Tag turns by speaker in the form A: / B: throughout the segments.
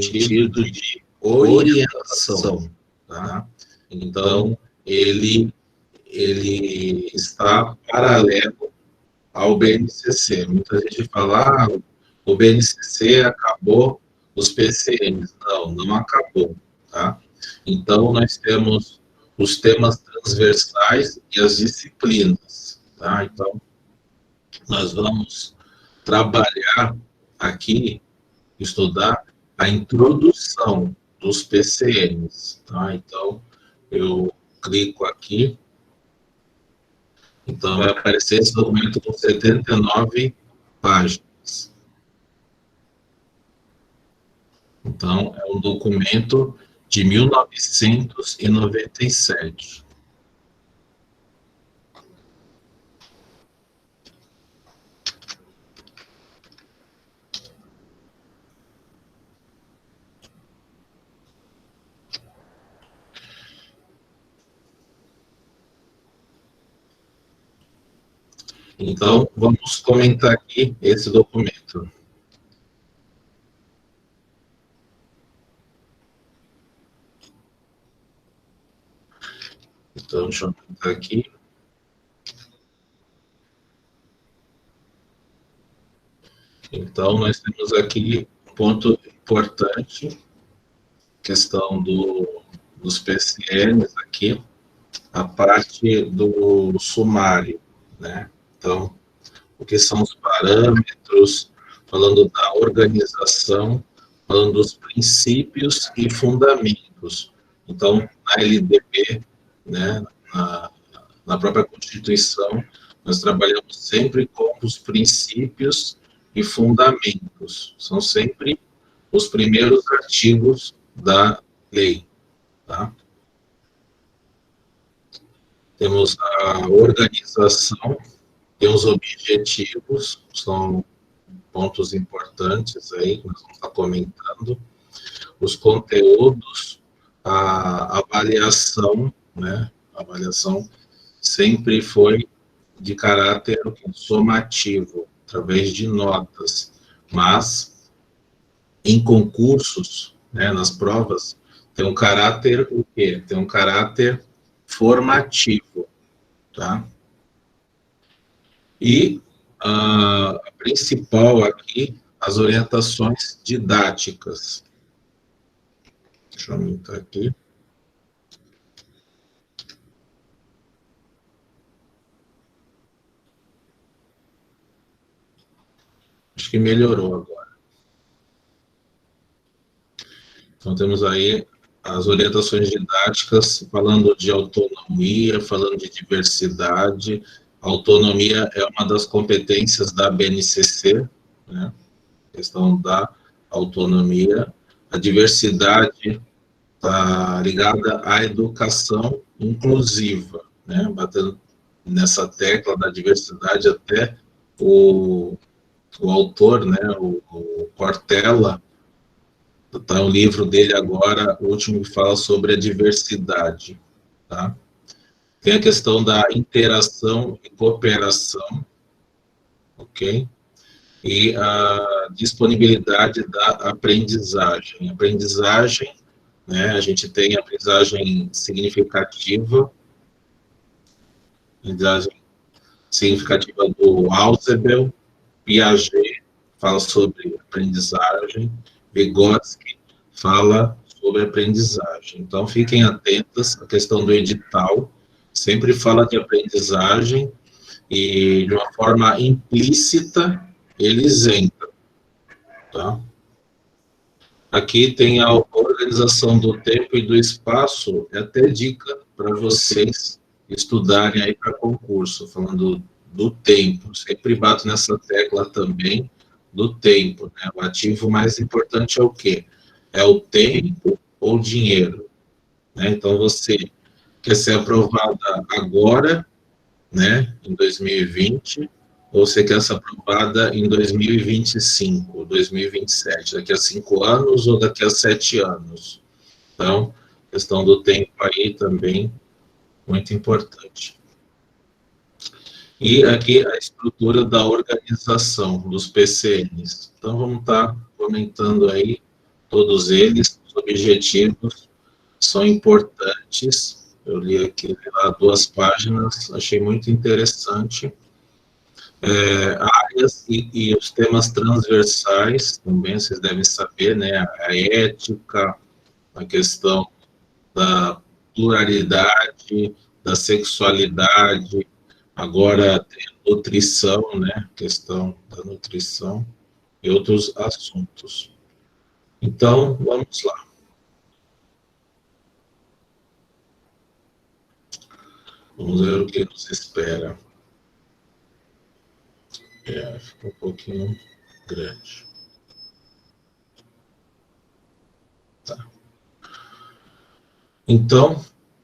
A: sentido de orientação, tá? Então, ele está paralelo ao BNCC. Muita gente fala, o BNCC acabou os PCNs. Não, não acabou, tá? Então, nós temos os temas transversais e as disciplinas, tá? Então, nós vamos trabalhar aqui, estudar a introdução dos PCNs, tá? Então, eu clico aqui, então vai aparecer esse documento com 79 páginas. Então, é um documento de 1997. Então, vamos comentar aqui esse documento. Então, deixa eu comentar aqui. Então, nós temos aqui um ponto importante, questão dos PCNs aqui, a parte do sumário, né? Então, o que são os parâmetros, falando da organização, falando dos princípios e fundamentos. Então, na LDB, né, na própria Constituição, nós trabalhamos sempre com os princípios e fundamentos. São sempre os primeiros artigos da lei, tá? Temos a organização, tem os objetivos, são pontos importantes aí, que nós vamos estar comentando, os conteúdos, a avaliação, né? A avaliação sempre foi de caráter somativo, através de notas, mas em concursos, né, nas provas, tem um caráter o quê? Tem um caráter formativo, tá? E a principal aqui, as orientações didáticas. Deixa eu aumentar aqui. Acho que melhorou agora. Então, temos aí as orientações didáticas, falando de autonomia, falando de diversidade. A autonomia é uma das competências da BNCC, né? A questão da autonomia. A diversidade está ligada à educação inclusiva, né? Batendo nessa tecla da diversidade, até o autor, né, o Cortella, está o livro dele agora, o último, que fala sobre a diversidade, tá? Tem a questão da interação e cooperação, ok? E a disponibilidade da aprendizagem. Aprendizagem, né, a gente tem a aprendizagem significativa, aprendizagem significativa do Ausubel, Piaget fala sobre aprendizagem, Vygotsky fala sobre aprendizagem. Então, fiquem atentas à questão do edital, sempre fala de aprendizagem e, de uma forma implícita, eles entram, tá? Aqui tem a organização do tempo e do espaço, é até dica para vocês estudarem aí para concurso, falando do tempo. Sempre bato nessa tecla também do tempo, né? O ativo mais importante é o quê? É o tempo ou o dinheiro, né? Então, você quer ser aprovada agora, né, em 2020, ou você quer ser aprovada em 2025, 2027, daqui a 5 anos ou daqui a 7 anos. Então, questão do tempo aí também muito importante. E aqui a estrutura da organização dos PCNs. Então, vamos estar comentando aí todos eles, os objetivos são importantes. Eu li aqui lá 2 páginas, achei muito interessante. Áreas e os temas transversais, também vocês devem saber, né? A ética, a questão da pluralidade, da sexualidade, agora tem a nutrição, né? Questão da nutrição e outros assuntos. Então, vamos lá. Vamos ver o que nos espera. Ficou um pouquinho grande. Tá. Então,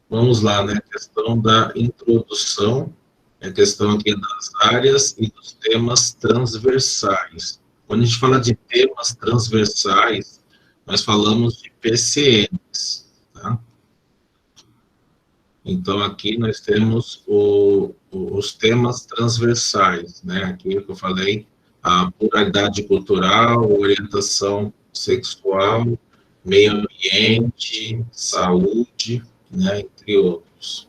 A: vamos lá, né? A questão da introdução, a questão aqui das áreas e dos temas transversais. Quando a gente fala de temas transversais, nós falamos de PCNs, tá? Então, aqui nós temos os temas transversais, né? Aqui que eu falei, a pluralidade cultural, orientação sexual, meio ambiente, saúde, né? Entre outros.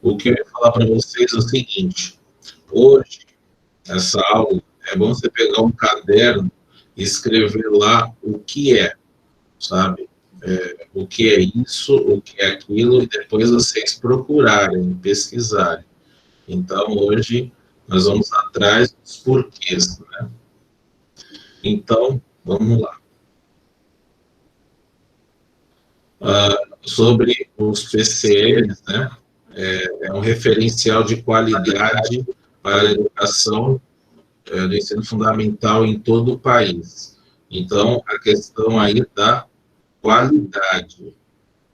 A: O que eu ia falar para vocês é o seguinte: hoje, essa aula, é bom você pegar um caderno e escrever lá o que é, sabe? O que é isso, o que é aquilo, e depois vocês procurarem, pesquisarem. Então, hoje, nós vamos atrás dos porquês, né? Então, vamos lá. Sobre os PCNs, né? É um referencial de qualidade para a educação do ensino fundamental em todo o país. Então, a questão aí da qualidade,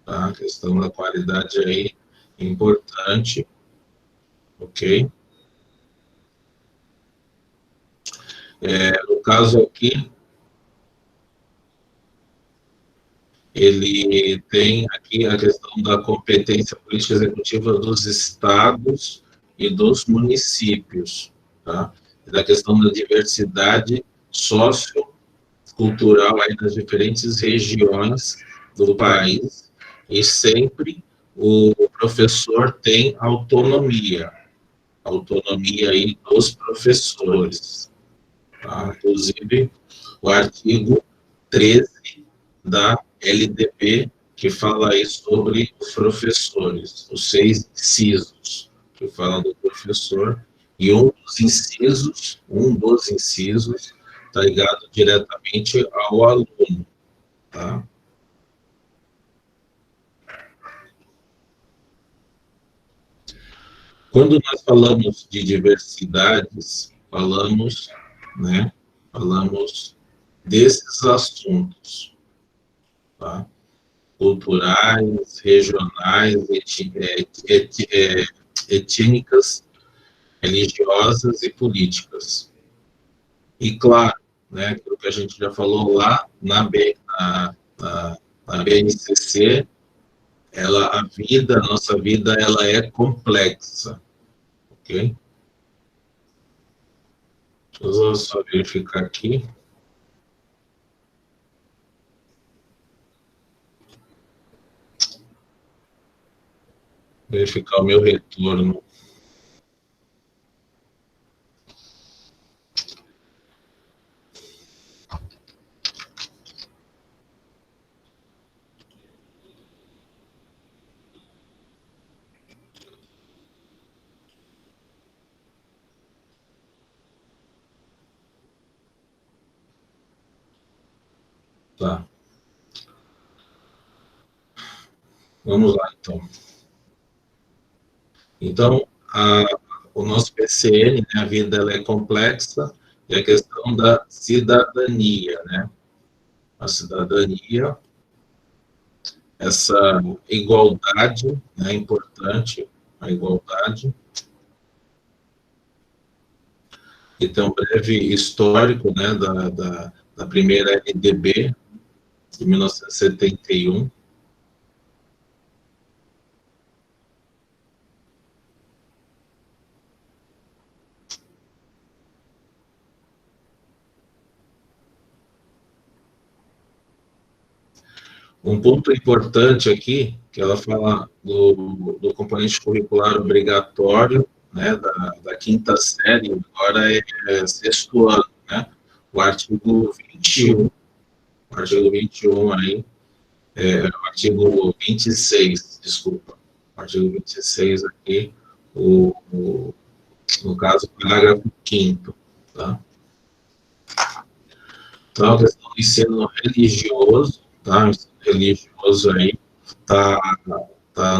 A: tá? A questão da qualidade aí é importante, ok? No caso aqui, ele tem aqui a questão da competência política executiva dos estados e dos municípios, tá? E da questão da diversidade sociocultural aí das diferentes regiões do país, e sempre o professor tem autonomia aí dos professores, tá? Inclusive, o artigo 13 da LDB, que fala aí sobre os professores, os 6 incisos que falam do professor, e um dos incisos está ligado diretamente ao aluno, tá? Quando nós falamos de diversidades, né, falamos desses assuntos, tá? Culturais, regionais, étnicas, religiosas e políticas. E, claro, né, aquilo que a gente já falou lá na BNCC, a nossa vida, ela é complexa, ok? Deixa eu só verificar aqui. Verificar o meu retorno. Tá. Vamos lá, então. Então, o nosso PCN, né, a vida ela é complexa, e a questão da cidadania, né? A cidadania, essa igualdade, né, é importante, a igualdade, e tem um breve histórico, né, da primeira LDB, de 1971, Um ponto importante aqui, que ela fala do componente curricular obrigatório, né, da quinta série, agora é sexto ano, né, o artigo 21, o artigo 21 aí, o artigo 26, desculpa, o artigo 26 aqui, no caso, o parágrafo 5º, tá? Então, a questão do ensino religioso, tá? O ensino religioso aí tá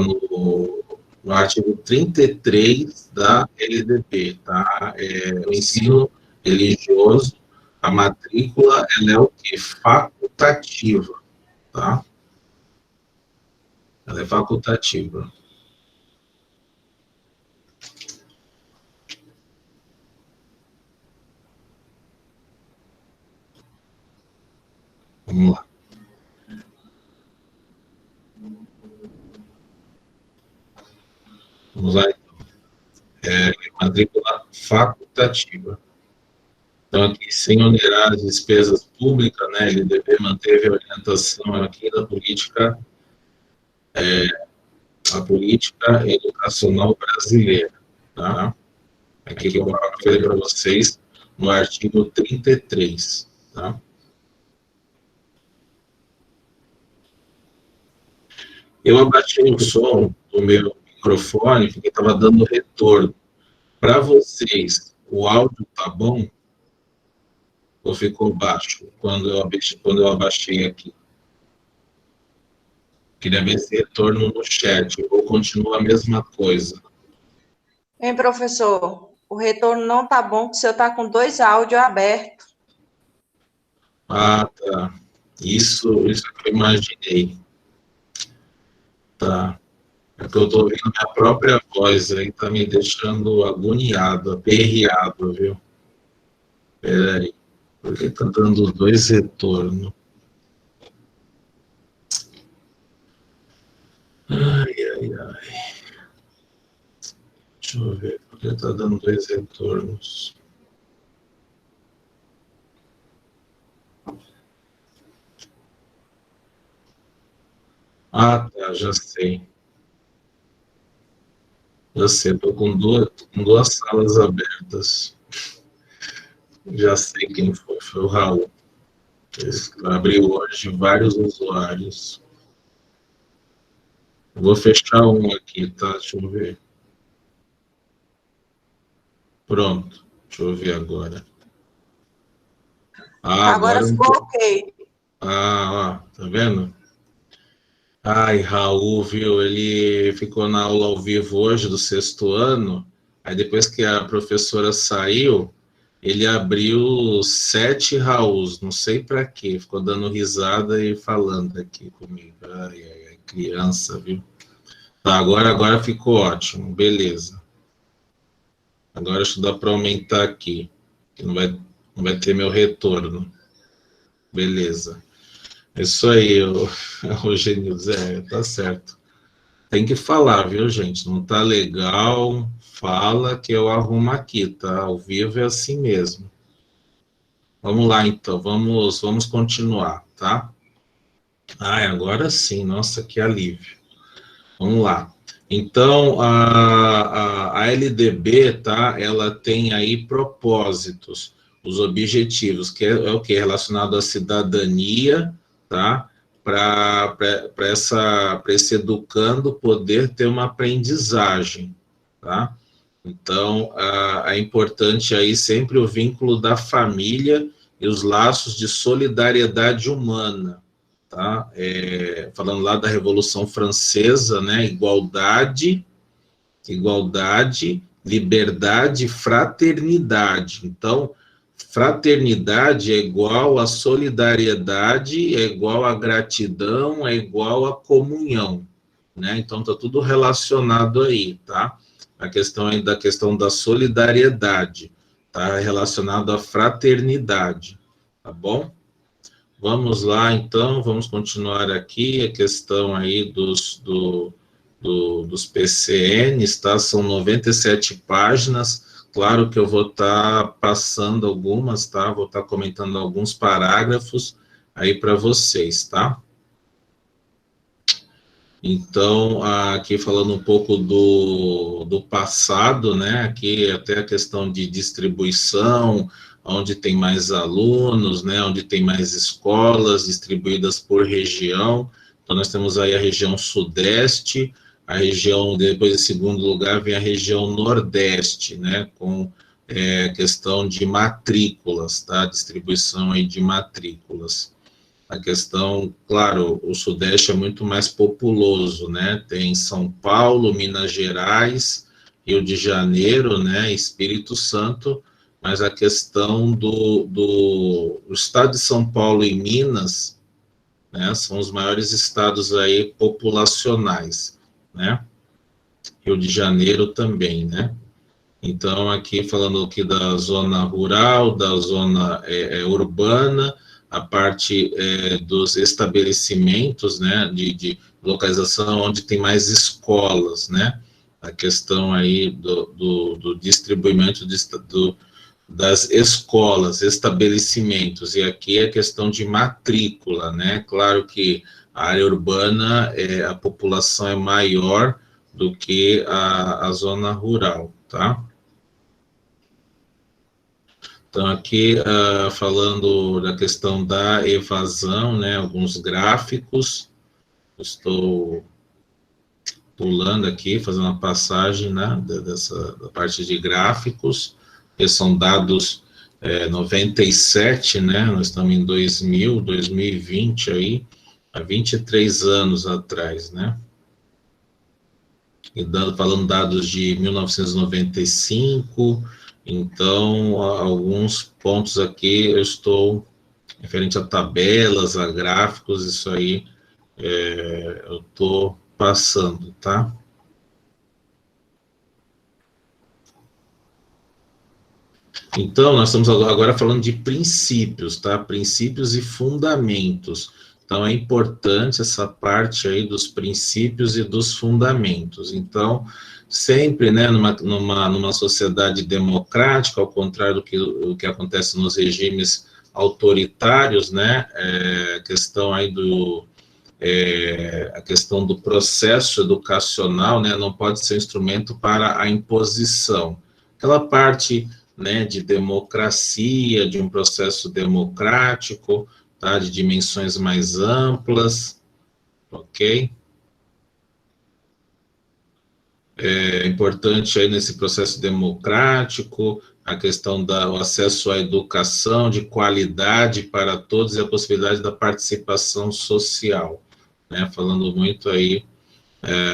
A: no artigo 33 da LDB, tá? O ensino religioso, a matrícula, ela é o quê? Facultativa, tá? Ela é facultativa. Vamos lá. Vamos lá, então. Matrícula facultativa. Então, aqui, sem onerar as despesas públicas, né, ele deve manter a orientação aqui da política, a política educacional brasileira, tá? Aqui que eu falei para vocês, no artigo 33, tá? Eu abaixei o som do meu microfone, porque estava dando retorno. Para vocês, o áudio tá bom? Ou ficou baixo quando eu abaixei aqui? Queria ver esse retorno no chat, ou continua a mesma coisa.
B: Hein, professor? O retorno não tá bom, porque o senhor está com 2 áudios abertos.
A: Ah, tá. Isso que eu imaginei. Tá. É que eu estou ouvindo minha própria voz, aí tá me deixando agoniado, aperreado, viu? Peraí. Por que tá dando 2 retornos? Ai, ai, ai. Deixa eu ver, por que tá dando 2 retornos? Ah, tá, já sei. Já sei, estou com duas salas abertas. Já sei quem foi o Raul. Ele abriu hoje vários usuários. Vou fechar um aqui, tá? Deixa eu ver. Pronto. Deixa eu ver agora. Ah,
B: Agora ficou ok.
A: Ah, ó, tá vendo? Ai, Raul, viu? Ele ficou na aula ao vivo hoje do sexto ano. Aí depois que a professora saiu, ele abriu 7 Rauls, não sei para quê. Ficou dando risada e falando aqui comigo. Ai, ai, ai, criança, viu? Tá, agora ficou ótimo, beleza. Agora acho que dá para aumentar aqui, que não vai ter meu retorno. Beleza. É isso aí, o Genil Zé, tá certo. Tem que falar, viu, gente? Não tá legal, fala que eu arrumo aqui, tá? Ao vivo é assim mesmo. Vamos lá, então, vamos continuar, tá? Ai, agora sim, nossa, que alívio. Vamos lá. Então, a LDB, tá? Ela tem aí propósitos, os objetivos, que é o que? Relacionado à cidadania, tá? Para esse educando poder ter uma aprendizagem, tá? Então, é importante aí sempre o vínculo da família e os laços de solidariedade humana, tá? Falando lá da Revolução Francesa, né? Igualdade, liberdade, fraternidade. Então, fraternidade é igual a solidariedade, é igual a gratidão, é igual a comunhão, né? Então, tá tudo relacionado aí, tá? A questão aí da questão da solidariedade, tá? Relacionado à fraternidade, tá bom? Vamos lá, então, vamos continuar aqui, a questão aí dos PCNs, tá? São 97 páginas, claro que eu vou estar passando algumas, tá? Vou estar comentando alguns parágrafos aí para vocês, tá? Então, aqui falando um pouco do passado, né, aqui até a questão de distribuição, onde tem mais alunos, né, onde tem mais escolas distribuídas por região. Então, nós temos aí a região sudeste, a região, depois em segundo lugar, vem a região nordeste, né, com questão de matrículas, tá, distribuição aí de matrículas. A questão, claro, o Sudeste é muito mais populoso, né? Tem São Paulo, Minas Gerais, Rio de Janeiro, né? Espírito Santo, mas a questão do estado de São Paulo e Minas, né? São os maiores estados aí populacionais, né? Rio de Janeiro também, né? Então, aqui falando aqui da zona rural, da zona urbana, a parte dos estabelecimentos, né, de localização onde tem mais escolas, né, a questão aí do distribuimento das escolas, estabelecimentos, e aqui é questão de matrícula, né, claro que a área urbana, a população é maior do que a zona rural, tá? Então, aqui, falando da questão da evasão, né, alguns gráficos, estou pulando aqui, fazendo uma passagem, né, da parte de gráficos, que são dados 97, né, nós estamos em 2020 aí, há 23 anos atrás, né, e falando dados de 1995, então, alguns pontos aqui eu estou, referente a tabelas, a gráficos, isso aí eu estou passando, tá? Então, nós estamos agora falando de princípios, tá? Princípios e fundamentos. Então, é importante essa parte aí dos princípios e dos fundamentos. Então, sempre, né, numa sociedade democrática, ao contrário do que acontece nos regimes autoritários, né, a questão aí a questão do processo educacional, né, não pode ser instrumento para a imposição. Aquela parte, né, de democracia, de um processo democrático, tá, de dimensões mais amplas, ok? É importante aí nesse processo democrático a questão do acesso à educação de qualidade para todos e a possibilidade da participação social, né? Falando muito aí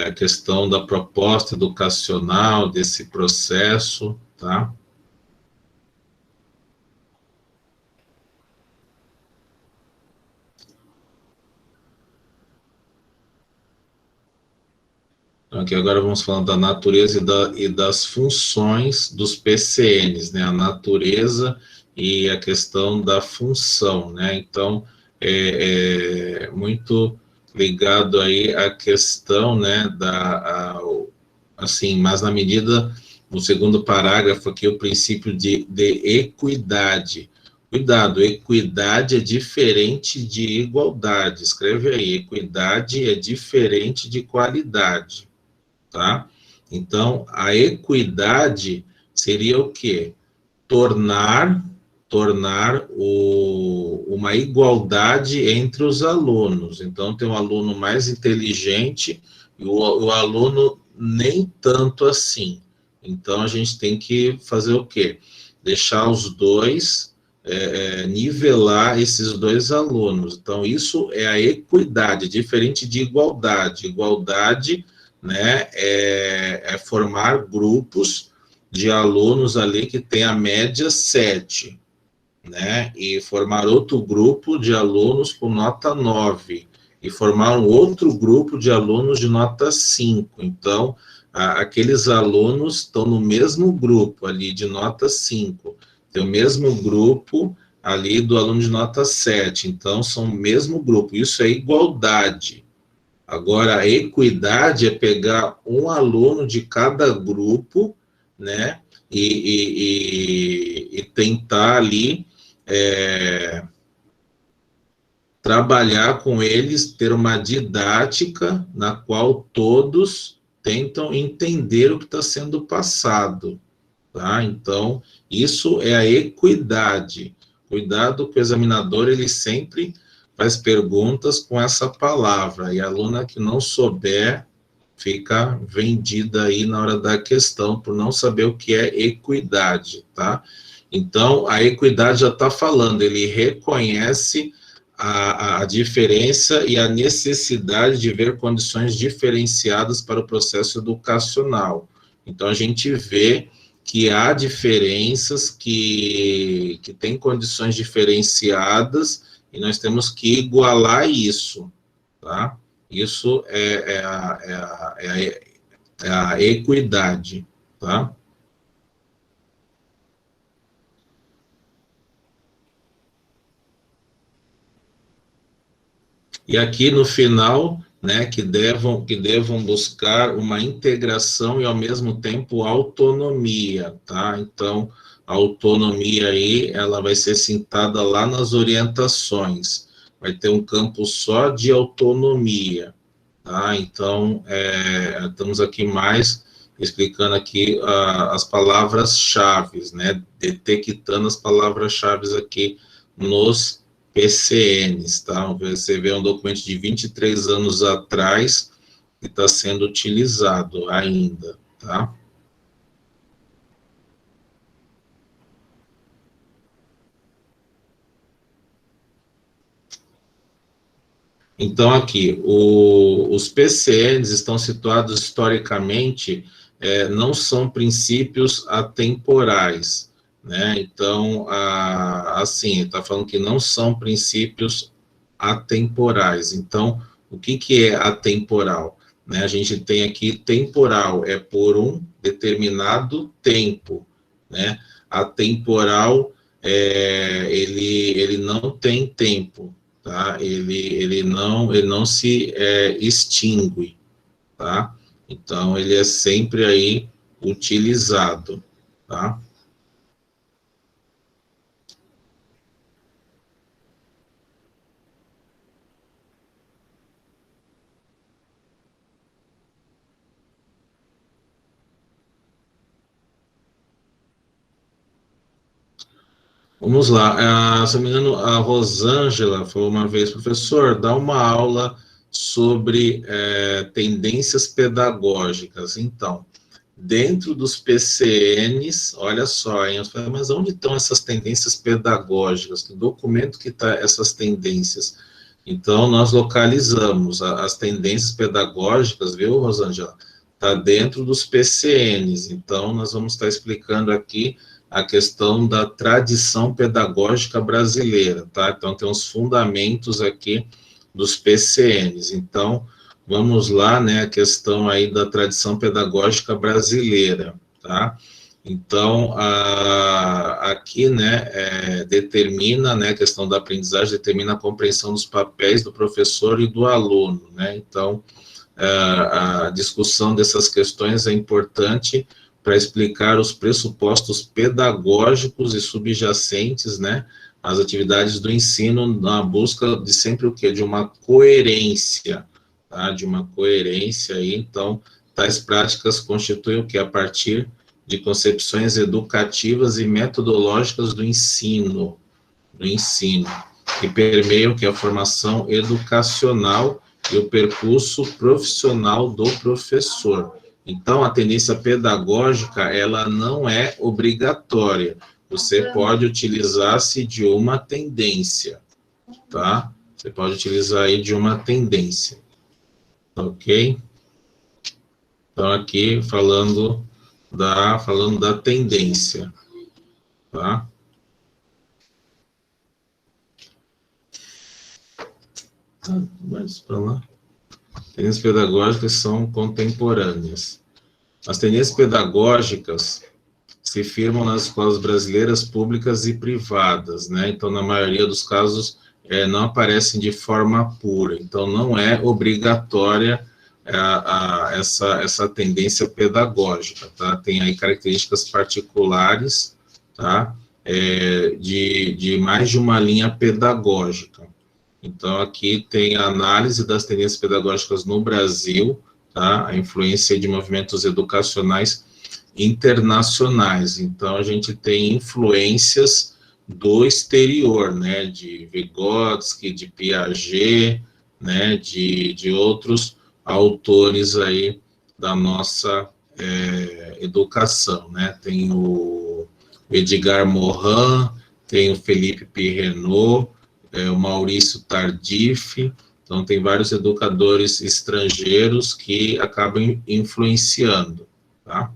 A: a questão da proposta educacional desse processo, tá? Então, aqui agora vamos falando da natureza e das funções dos PCNs, né? A natureza e a questão da função, né? Então, muito ligado aí à questão, né, assim, mas na medida, no segundo parágrafo aqui, o princípio de equidade. Cuidado, equidade é diferente de igualdade. Escreve aí, equidade é diferente de qualidade, tá? Então, a equidade seria o quê? Tornar uma igualdade entre os alunos. Então, tem um aluno mais inteligente e o aluno nem tanto assim. Então, a gente tem que fazer o quê? Deixar os dois, nivelar esses dois alunos. Então, isso é a equidade, diferente de igualdade. Igualdade, né, é formar grupos de alunos ali que tem a média 7, né, e formar outro grupo de alunos com nota 9, e formar um outro grupo de alunos de nota 5. Então, aqueles alunos estão no mesmo grupo ali de nota 5, tem o mesmo grupo ali do aluno de nota 7, então são o mesmo grupo, isso é igualdade. Agora, a equidade é pegar um aluno de cada grupo, né, e tentar ali trabalhar com eles, ter uma didática na qual todos tentam entender o que está sendo passado, tá? Então, isso é a equidade. Cuidado que o examinador, ele sempre faz perguntas com essa palavra, e a aluna que não souber fica vendida aí na hora da questão, por não saber o que é equidade, tá? Então, a equidade já está falando, ele reconhece a diferença e a necessidade de ver condições diferenciadas para o processo educacional. Então, a gente vê que há diferenças, que tem condições diferenciadas, e nós temos que igualar isso, tá? Isso é a equidade, tá? E aqui no final, né, que devam buscar uma integração e ao mesmo tempo autonomia, tá? Então, a autonomia aí, ela vai ser citada lá nas orientações, vai ter um campo só de autonomia, tá? Então, estamos aqui mais explicando aqui as palavras-chave, né, detectando as palavras-chave aqui nos PCNs, tá? Você vê um documento de 23 anos atrás que está sendo utilizado ainda, tá? Então, aqui, os PCNs estão situados historicamente, não são princípios atemporais, né? Então, assim, está falando que não são princípios atemporais. Então, o que é atemporal? Né? A gente tem aqui temporal, é por um determinado tempo, né? Atemporal, ele não tem tempo, tá? Ele não se extingue, tá? Então, ele é sempre aí utilizado, tá? Vamos lá, se não me engano, a Rosângela falou uma vez, professor, dá uma aula sobre tendências pedagógicas. Então, dentro dos PCNs, olha só, hein, eu falei, mas onde estão essas tendências pedagógicas? Que documento que está essas tendências? Então, nós localizamos as tendências pedagógicas, viu, Rosângela? Está dentro dos PCNs. Então, nós vamos estar explicando aqui a questão da tradição pedagógica brasileira, tá? Então, tem os fundamentos aqui dos PCNs. Então, vamos lá, né, a questão aí da tradição pedagógica brasileira, tá? Então, aqui, né, determina, né, a questão da aprendizagem, determina a compreensão dos papéis do professor e do aluno, né? Então, a discussão dessas questões é importante para explicar os pressupostos pedagógicos e subjacentes, né, às atividades do ensino, na busca de sempre o quê? De uma coerência, tá? De uma coerência aí, então, tais práticas constituem o que? A partir de concepções educativas e metodológicas do ensino, que permeiam que a formação educacional e o percurso profissional do professor. Então, a tendência pedagógica, ela não é obrigatória. Você pode utilizar-se de uma tendência, tá? Você pode utilizar aí de uma tendência, ok? Então, aqui, falando da tendência, tá? Mas, para lá. Tendências pedagógicas são contemporâneas. As tendências pedagógicas se firmam nas escolas brasileiras públicas e privadas, né? Então, na maioria dos casos, não aparecem de forma pura. Então, não é obrigatória essa tendência pedagógica, tá? Tem aí características particulares, tá? De mais de uma linha pedagógica. Então, aqui tem a análise das tendências pedagógicas no Brasil, tá? A influência de movimentos educacionais internacionais. Então, a gente tem influências do exterior, né? De Vygotsky, de Piaget, né? De outros autores aí da nossa educação, né? Tem o Edgar Morin, tem o Felipe Pirrenot, o Maurício Tardif, então tem vários educadores estrangeiros que acabam influenciando, tá?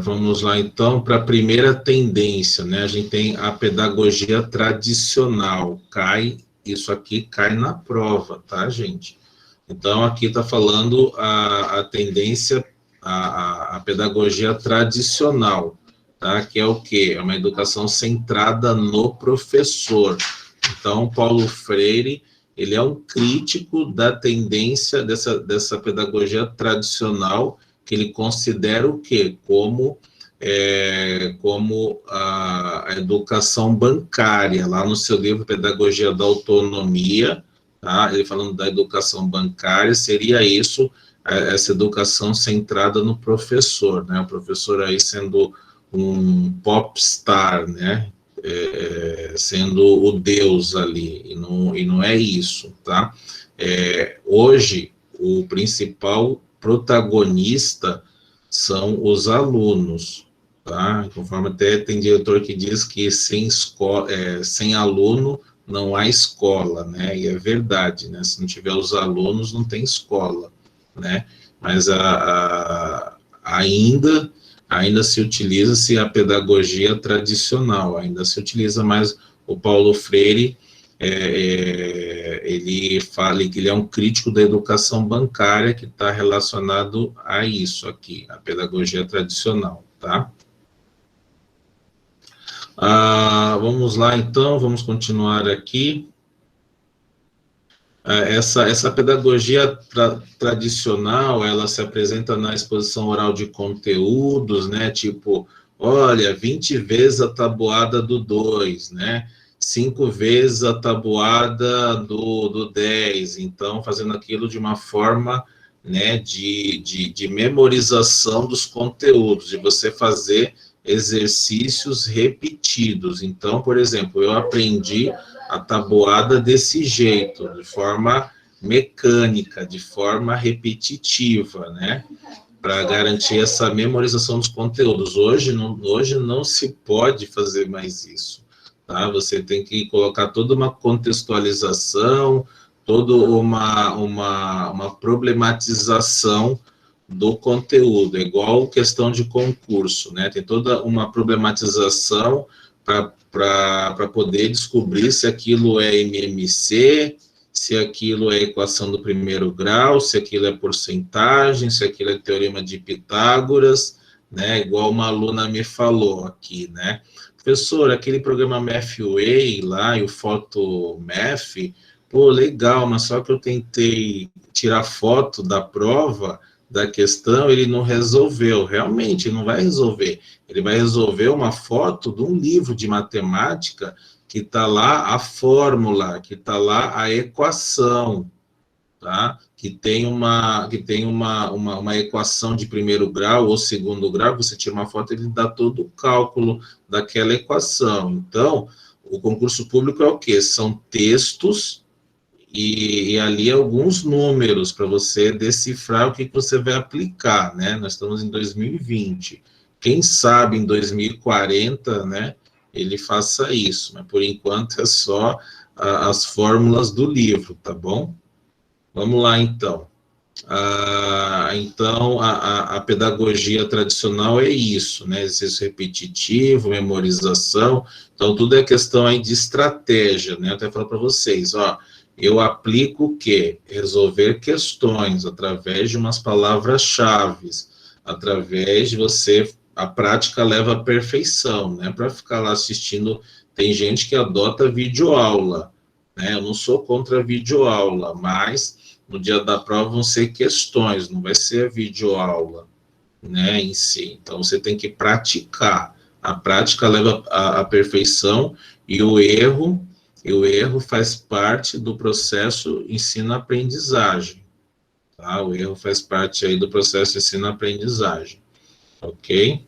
A: Vamos lá, então, para a primeira tendência, né? A gente tem a pedagogia tradicional, isso aqui cai na prova, tá, gente? Então, aqui está falando a tendência, a pedagogia tradicional, tá? Que é o quê? É uma educação centrada no professor. Então, Paulo Freire, ele é um crítico da tendência dessa pedagogia tradicional, que ele considera o quê? Como a educação bancária, lá no seu livro Pedagogia da Autonomia, tá? Ele falando da educação bancária, seria isso, essa educação centrada no professor, né? O professor aí sendo um popstar, né? Sendo o Deus ali, e não é isso, tá? Hoje, o principal protagonista são os alunos, tá? Conforme até tem diretor que diz que sem aluno não há escola, né? E é verdade, né? Se não tiver os alunos, não tem escola, né? Mas ainda se utiliza-se a pedagogia tradicional, ainda se utiliza mais o Paulo Freire, ele fala que ele é um crítico da educação bancária que está relacionado a isso aqui, a pedagogia tradicional, tá? Vamos lá, então, vamos continuar aqui. Essa pedagogia tradicional, ela se apresenta na exposição oral de conteúdos, né, tipo, olha, 20 vezes a tabuada do 2, né, 5 vezes a tabuada do 10, então, fazendo aquilo de uma forma, né, de memorização dos conteúdos, de você fazer exercícios repetidos. Então, por exemplo, eu aprendi a tabuada desse jeito, de forma mecânica, de forma repetitiva, né? Para garantir essa memorização dos conteúdos. Hoje não se pode fazer mais isso, tá? Você tem que colocar toda uma contextualização, toda uma problematização do conteúdo, é igual questão de concurso, né? Tem toda uma problematização para poder descobrir se aquilo é MMC, se aquilo é equação do primeiro grau, se aquilo é porcentagem, se aquilo é teorema de Pitágoras, né? Igual uma aluna me falou aqui, né? Professor, aquele programa MathWay lá e o PhotoMath, pô, legal, mas só que eu tentei tirar foto da prova, da questão, ele não resolveu. Realmente, não vai resolver. Ele vai resolver uma foto de um livro de matemática que está lá a fórmula, que está lá a equação, tá? Que tem uma equação de primeiro grau ou segundo grau, você tira uma foto, ele dá todo o cálculo daquela equação. Então, o concurso público é o quê? São textos e ali alguns números para você decifrar o que você vai aplicar, né? Nós estamos em 2020. Quem sabe em 2040, né, ele faça isso, mas por enquanto é só as fórmulas do livro, tá bom? Vamos lá, então. Então, a pedagogia tradicional é isso, né? Exercício repetitivo, memorização. Então, tudo é questão aí de estratégia, né? Eu até falo para vocês, ó, eu aplico o quê? Resolver questões através de umas palavras-chave, através de você, a prática leva à perfeição, né? Para ficar lá assistindo, tem gente que adota videoaula, né? Eu não sou contra a videoaula, mas no dia da prova vão ser questões, não vai ser a videoaula, né, em si. Então, você tem que praticar. A prática leva à perfeição e o erro E o erro faz parte do processo ensino-aprendizagem, tá? O erro faz parte aí do processo ensino-aprendizagem, ok?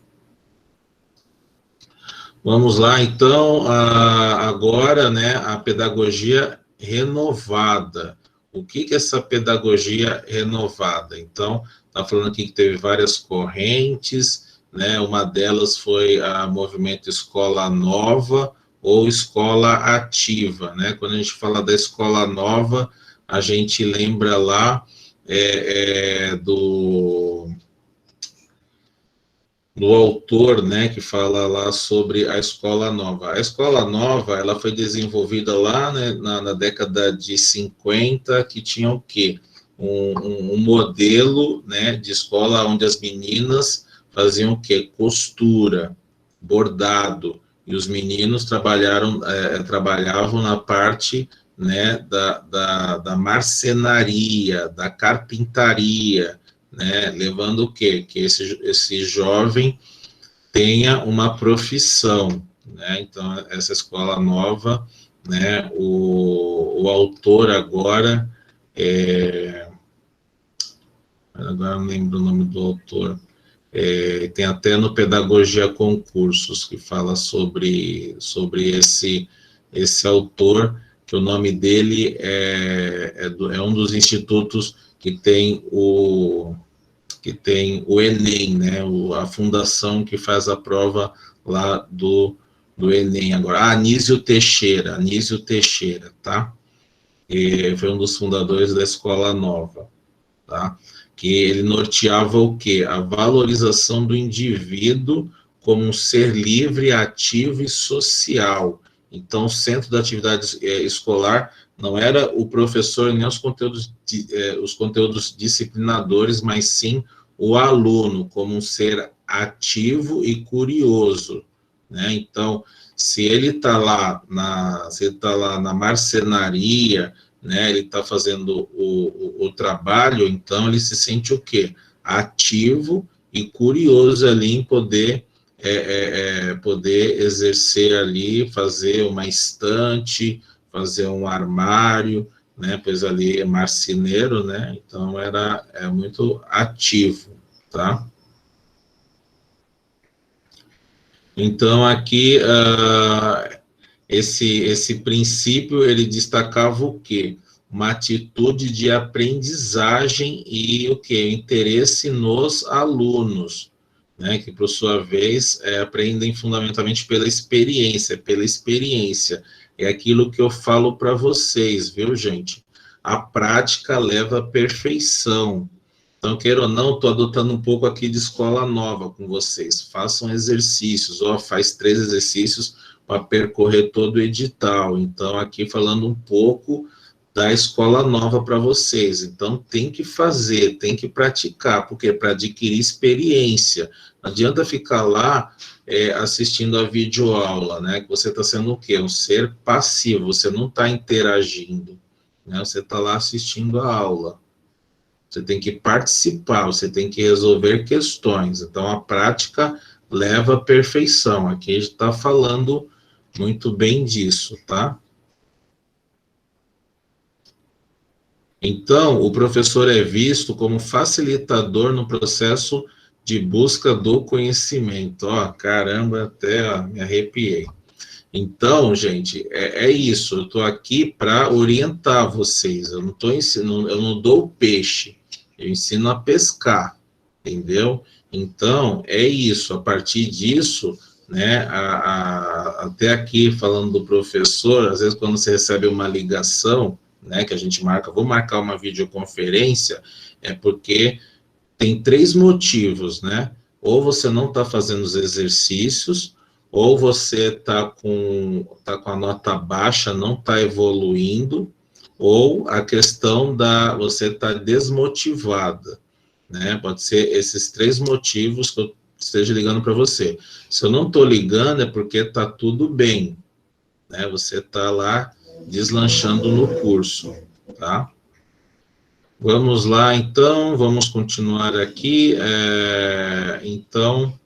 A: Vamos lá, então, agora, né, a pedagogia renovada. O que é essa pedagogia renovada? Então, está falando aqui que teve várias correntes, né, uma delas foi a movimento Escola Nova ou Escola Ativa, né? Quando a gente fala da Escola Nova, a gente lembra lá do autor, né, que fala lá sobre a escola nova. A escola nova, ela foi desenvolvida lá, né, na década de 50, que tinha o quê? Um modelo, né, de escola onde as meninas faziam o quê? Costura, bordado, e os meninos trabalhavam na parte, né, da marcenaria, da carpintaria, né, levando o quê? Que esse jovem tenha uma profissão, né? Então, essa escola nova, né, o autor agora, agora não lembro o nome do autor, tem até no Pedagogia Concursos, que fala sobre esse autor, que o nome dele é um dos institutos que tem o Enem, né, a fundação que faz a prova lá do Enem. Agora, Anísio Teixeira, tá? E foi um dos fundadores da Escola Nova, tá? Que ele norteava o quê? A valorização do indivíduo como um ser livre, ativo e social. Então, o centro da atividade escolar não era o professor nem os conteúdos disciplinadores, mas sim o aluno como um ser ativo e curioso, né? Então, se ele está lá na marcenaria, né, ele está fazendo o trabalho, então ele se sente o quê? Ativo e curioso ali em poder exercer ali, fazer uma estante, fazer um armário, né, pois ali é marceneiro, né, então é muito ativo, tá? Então aqui, esse princípio, ele destacava o quê? Uma atitude de aprendizagem e o quê? Interesse nos alunos, né? Que, por sua vez, aprendem fundamentalmente pela experiência, É aquilo que eu falo para vocês, viu, gente? A prática leva à perfeição. Então, queira ou não, estou adotando um pouco aqui de escola nova com vocês. Façam exercícios, faz 3 exercícios para percorrer todo o edital. Então, aqui falando um pouco da escola nova para vocês. Então, tem que fazer, tem que praticar, porque para adquirir experiência. Não adianta ficar lá assistindo a videoaula, né? Que você está sendo o quê? Um ser passivo, você não está interagindo, né? Você está lá assistindo a aula. Você tem que participar, você tem que resolver questões. Então, a prática leva à perfeição. Aqui a gente está falando muito bem disso, tá? Então, o professor é visto como facilitador no processo de busca do conhecimento. Caramba, até me arrepiei. Então, gente, é isso. Eu estou aqui para orientar vocês. Eu não estou ensinando, eu não dou peixe. Eu ensino a pescar, entendeu? Então, é isso. A partir disso, né, até aqui falando do professor, às vezes quando você recebe uma ligação, né, que a gente marca, vou marcar uma videoconferência, é porque tem 3 motivos, né? Ou você não está fazendo os exercícios, ou você está com a nota baixa, não está evoluindo, ou a questão você está desmotivada, né? Pode ser esses 3 motivos que eu esteja ligando para você. Se eu não estou ligando, é porque está tudo bem, né? Você está lá deslanchando no curso, tá? Vamos lá, então, vamos continuar aqui. Então,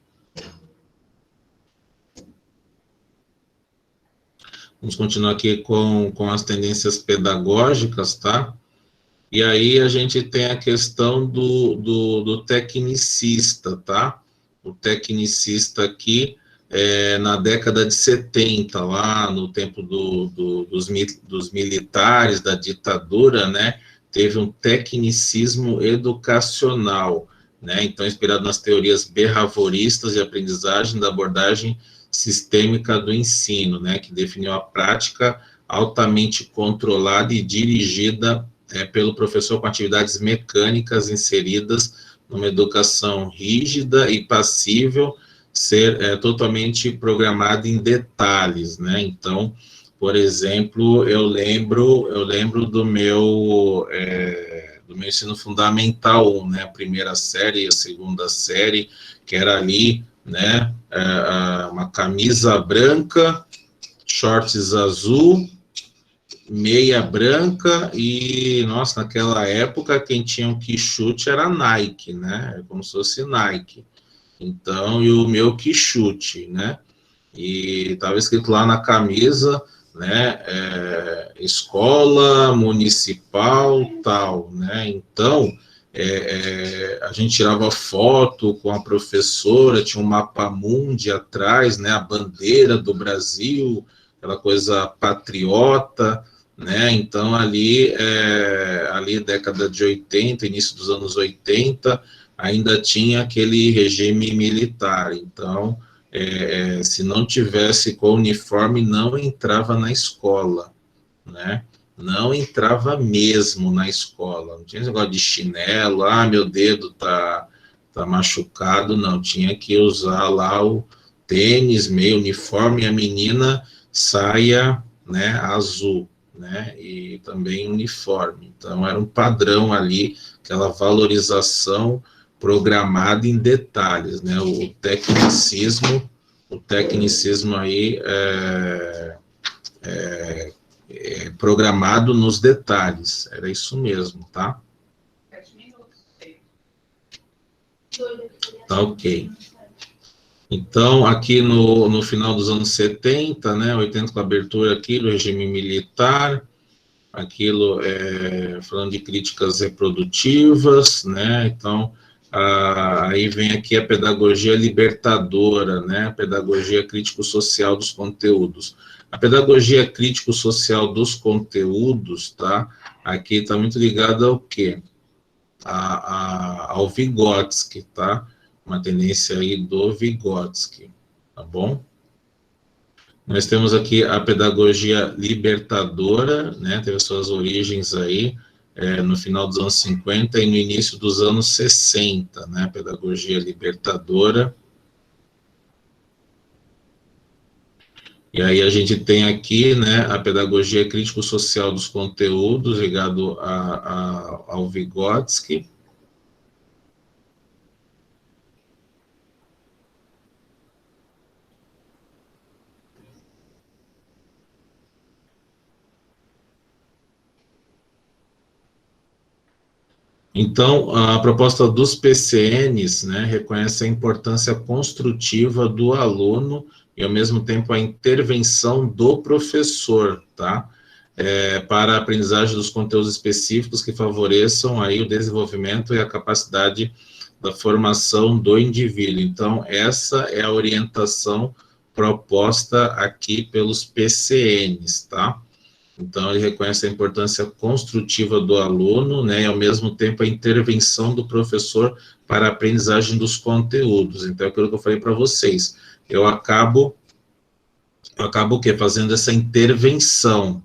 A: Vamos continuar aqui com as tendências pedagógicas, tá? E aí a gente tem a questão do tecnicista, tá? O tecnicista aqui, na década de 70, lá no tempo dos militares, da ditadura, né? Teve um tecnicismo educacional, né? Então, inspirado nas teorias behavioristas de aprendizagem da abordagem sistêmica do ensino, né? Que definiu a prática altamente controlada e dirigida pelo professor com atividades mecânicas inseridas numa educação rígida e passível, ser totalmente programada em detalhes, né? Então, por exemplo, eu lembro do meu ensino fundamental 1, né? A primeira série e a segunda série, que era ali, né? Uma camisa branca, shorts azul, meia branca e, nossa, naquela época quem tinha um quichute era Nike, né? Como se fosse Nike. Então, e o meu quichute, né? E estava escrito lá na camisa, né? Escola municipal tal, né? Então, a gente tirava foto com a professora, tinha um mapa mundi atrás, né? A bandeira do Brasil, aquela coisa patriota, né? Então, ali década de 80, início dos anos 80, ainda tinha aquele regime militar. Então, se não tivesse com uniforme, não entrava na escola, né? Não entrava mesmo na escola. Não tinha esse negócio de chinelo, meu dedo tá machucado, não. Tinha que usar lá o tênis, meio uniforme, e a menina saia, né, azul, né? E também uniforme. Então, era um padrão ali, aquela valorização programada em detalhes, né? O tecnicismo aí programado nos detalhes, era isso mesmo, tá? Tá ok. Então, aqui no final dos anos 70, né, 80 com a abertura aqui do regime militar, aquilo falando de críticas reprodutivas, né, então, aí vem aqui a pedagogia libertadora, né, a pedagogia crítico-social dos conteúdos. A pedagogia crítico-social dos conteúdos, tá, aqui está muito ligada ao quê? Ao Vygotsky, tá? Uma tendência aí do Vygotsky, tá bom? Nós temos aqui a pedagogia libertadora, né? Teve suas origens aí no final dos anos 50 e no início dos anos 60, né? Pedagogia libertadora. E aí a gente tem aqui, né, a pedagogia crítico-social dos conteúdos, ligado ao Vygotsky. Então, a proposta dos PCNs, né, reconhece a importância construtiva do aluno e, ao mesmo tempo, a intervenção do professor, tá? Para a aprendizagem dos conteúdos específicos que favoreçam aí o desenvolvimento e a capacidade da formação do indivíduo. Então, essa é a orientação proposta aqui pelos PCNs, tá? Então, ele reconhece a importância construtiva do aluno, né, e, ao mesmo tempo, a intervenção do professor para a aprendizagem dos conteúdos. Então, é aquilo que eu falei para vocês. Eu acabo o quê? Fazendo essa intervenção,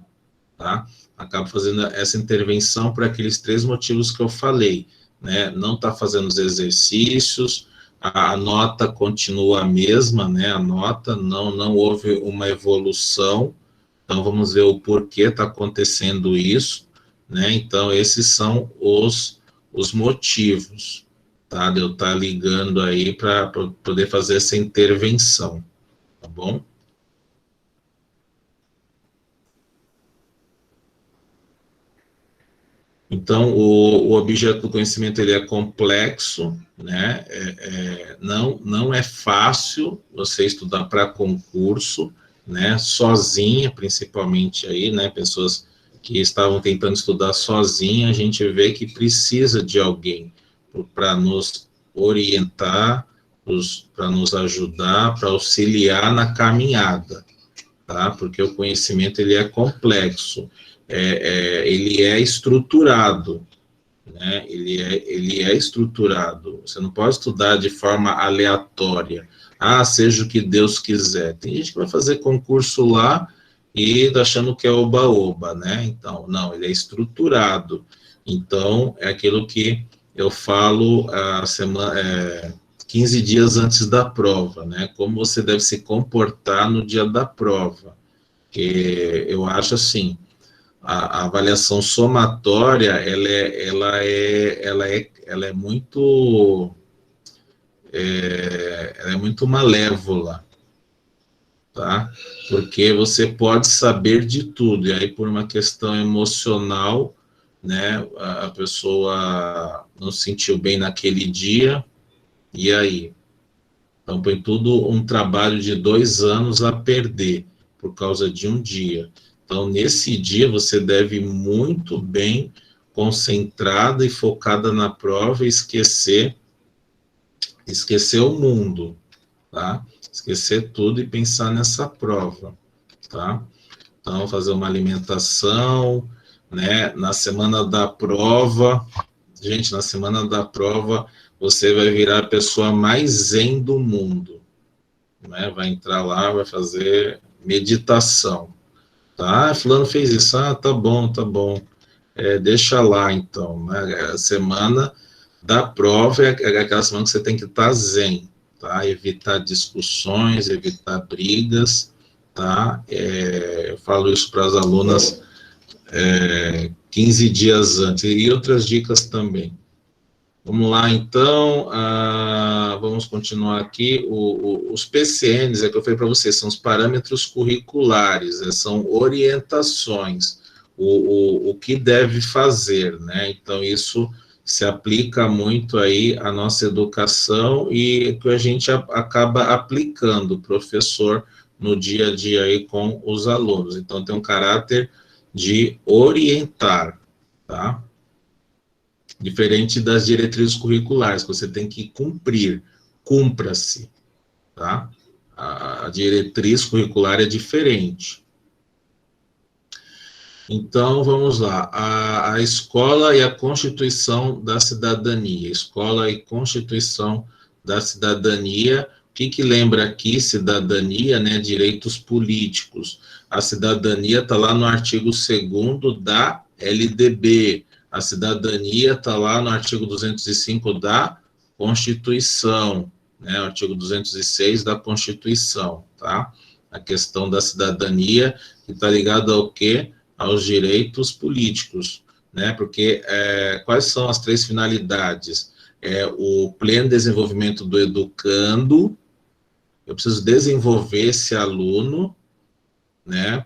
A: tá? Acabo fazendo essa intervenção por aqueles 3 motivos que eu falei, né? Não está fazendo os exercícios, a nota continua a mesma, né? A nota não houve uma evolução. Então, vamos ver o porquê está acontecendo isso, né? Então, esses são os motivos, tá? De eu estar ligando aí para poder fazer essa intervenção, tá bom? Então, o objeto do conhecimento, ele é complexo, né? Não é fácil você estudar para concurso, né, sozinha, principalmente aí, né, pessoas que estavam tentando estudar sozinha, a gente vê que precisa de alguém para nos orientar, para nos ajudar, para auxiliar na caminhada, tá? Porque o conhecimento, ele é complexo, ele é estruturado, né? Ele é estruturado, você não pode estudar de forma aleatória, seja o que Deus quiser. Tem gente que vai fazer concurso lá e tá achando que é oba-oba, né? Então, não, ele é estruturado. Então, é aquilo que eu falo 15 dias antes da prova, né? Como você deve se comportar no dia da prova. Que eu acho assim, a avaliação somatória, ela é muito, ela é muito malévola, tá? Porque você pode saber de tudo, e aí por uma questão emocional, né, a pessoa não se sentiu bem naquele dia, e aí? Então põe tudo um trabalho de 2 anos a perder, por causa de um dia. Então, nesse dia, você deve ir muito bem concentrada e focada na prova e esquecer o mundo, tá? Esquecer tudo e pensar nessa prova, tá? Então, fazer uma alimentação, né? Na semana da prova, gente, na semana da prova, você vai virar a pessoa mais zen do mundo, né? Vai entrar lá, vai fazer meditação, tá? Fulano fez isso, tá bom, tá bom. Deixa lá, então, né? A semana da prova é aquela semana que você tem que estar zen, tá? Evitar discussões, evitar brigas, tá? Eu falo isso para as alunas 15 dias antes, e outras dicas também. Vamos lá, então, vamos continuar aqui. Os PCNs, que eu falei para vocês, são os parâmetros curriculares, são orientações, o que deve fazer, né? Então, isso se aplica muito aí à nossa educação e que a gente acaba aplicando, o professor, no dia a dia aí com os alunos. Então, tem um caráter de orientar, tá? Diferente das diretrizes curriculares, que você tem que cumprir, cumpra-se, tá? A diretriz curricular é diferente. Então, vamos lá. A escola e a Constituição da Cidadania. Escola e Constituição da Cidadania. O que lembra aqui? Cidadania, né? Direitos políticos. A cidadania está lá no artigo 2º da LDB. A cidadania está lá no artigo 205 da Constituição, né? O artigo 206 da Constituição, tá? A questão da cidadania, que está ligada ao quê? Aos direitos políticos, né? Porque quais são as 3 finalidades? O pleno desenvolvimento do educando, eu preciso desenvolver esse aluno, né?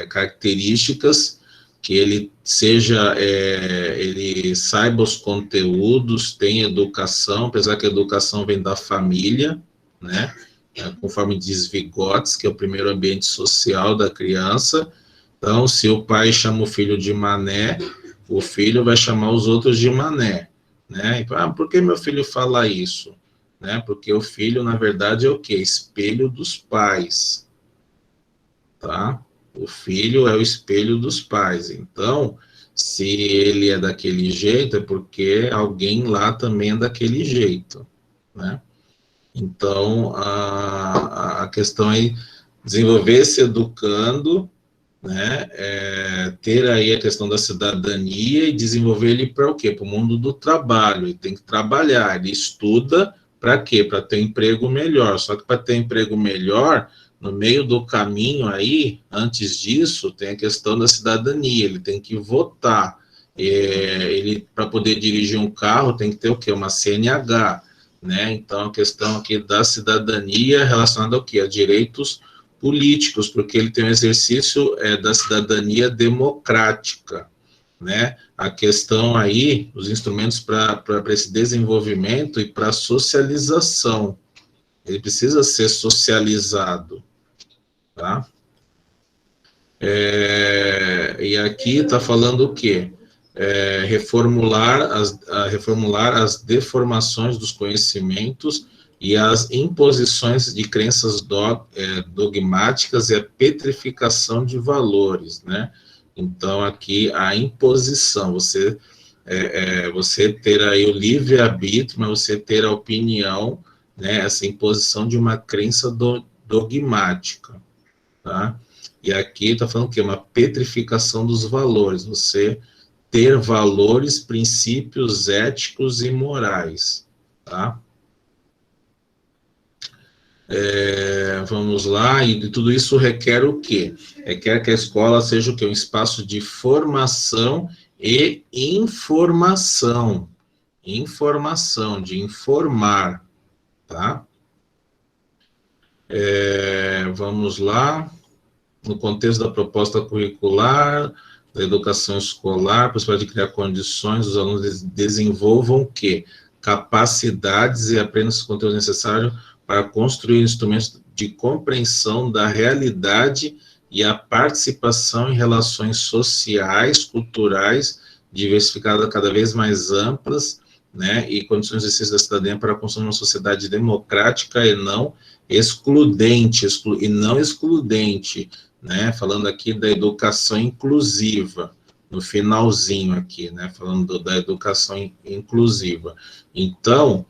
A: Características que ele seja, ele saiba os conteúdos, tenha educação, apesar que a educação vem da família, né? Conforme diz Vygotsky, que é o primeiro ambiente social da criança. Então, se o pai chama o filho de mané, o filho vai chamar os outros de mané, né? Então, por que meu filho fala isso? Né? Porque o filho, na verdade, é o quê? Espelho dos pais, tá? O filho é o espelho dos pais. Então, se ele é daquele jeito, é porque alguém lá também é daquele jeito, né? Então, a questão é desenvolver esse educando, né, ter aí a questão da cidadania e desenvolver ele para o quê? Para o mundo do trabalho. Ele tem que trabalhar, ele estuda para quê? Para ter um emprego melhor. Só que para ter um emprego melhor, no meio do caminho aí, antes disso, tem a questão da cidadania, ele tem que votar. Ele, para poder dirigir um carro, tem que ter o quê? Uma CNH, né? Então, a questão aqui da cidadania relacionada ao quê? A direitos políticos, porque ele tem um exercício da cidadania democrática, né? A questão aí, os instrumentos para esse desenvolvimento e para socialização, ele precisa ser socializado, tá? E aqui está falando o quê? Reformular as deformações dos conhecimentos e as imposições de crenças dogmáticas e a petrificação de valores, né? Então, aqui, a imposição, você ter aí o livre-arbítrio, mas você ter a opinião, né? Essa imposição de uma crença dogmática, tá? E aqui está falando que é uma petrificação dos valores, você ter valores, princípios éticos e morais, tá? Vamos lá, e tudo isso requer o quê? Requer que a escola seja o quê? Um espaço de formação e informação, de informar, tá? Vamos lá, no contexto da proposta curricular, da educação escolar, a possibilidade de criar condições, os alunos desenvolvam o quê? Capacidades e aprendam os conteúdos necessários para construir instrumentos de compreensão da realidade e a participação em relações sociais, culturais, diversificadas, cada vez mais amplas, né, e condições de exercício da cidadania para construir uma sociedade democrática e não excludente, né, falando aqui da educação inclusiva, no finalzinho aqui, né, falando da educação inclusiva. Então,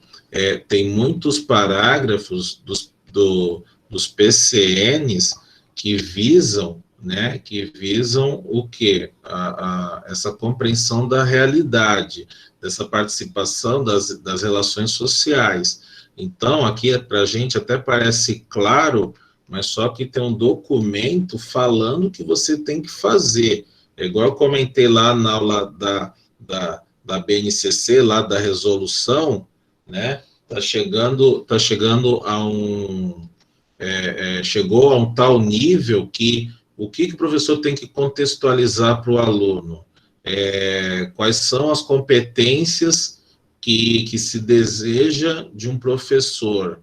A: tem muitos parágrafos dos PCNs que visam, né, o quê? Essa compreensão da realidade, dessa participação das relações sociais. Então, aqui para a gente até parece claro, mas só que tem um documento falando o que você tem que fazer. É igual eu comentei lá na aula da BNCC, lá da resolução, né? Chegou a um tal nível que o que o professor tem que contextualizar para o aluno? Quais são as competências que se deseja de um professor,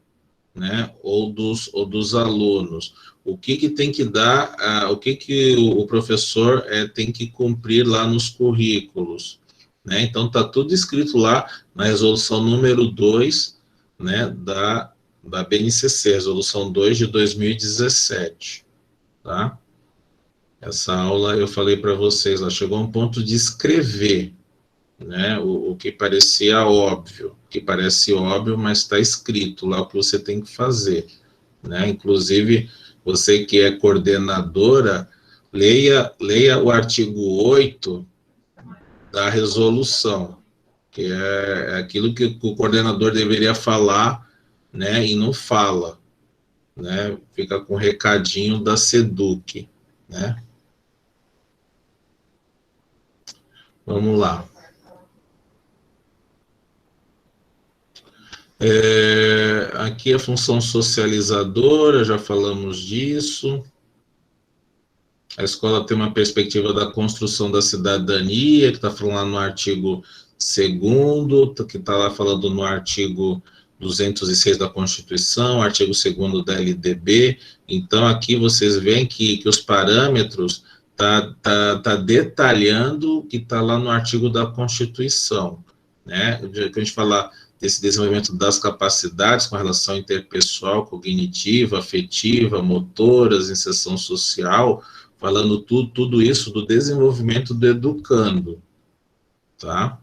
A: né, ou dos alunos, o que tem que dar, o que o professor tem que cumprir lá nos currículos, né? Então está tudo escrito lá na resolução número 2, né, da BNCC, resolução 2 de 2017, tá? Essa aula eu falei para vocês, ela chegou a um ponto de escrever, né, o que parecia óbvio, que parece óbvio, mas está escrito lá o que você tem que fazer, né? Inclusive, você que é coordenadora, leia o artigo 8 da resolução, que é aquilo que o coordenador deveria falar, né, e não fala, né? Fica com o recadinho da SEDUC, né? Vamos lá. Aqui a função socializadora, já falamos disso. A escola tem uma perspectiva da construção da cidadania, que está falando lá no artigo 2º, que está lá falando no artigo 206 da Constituição, artigo 2º da LDB. Então, aqui vocês veem que os parâmetros tá detalhando o que está lá no artigo da Constituição, né? Que a gente fala desse desenvolvimento das capacidades com relação interpessoal, cognitiva, afetiva, motoras, inserção social, falando tudo isso do desenvolvimento do educando, tá?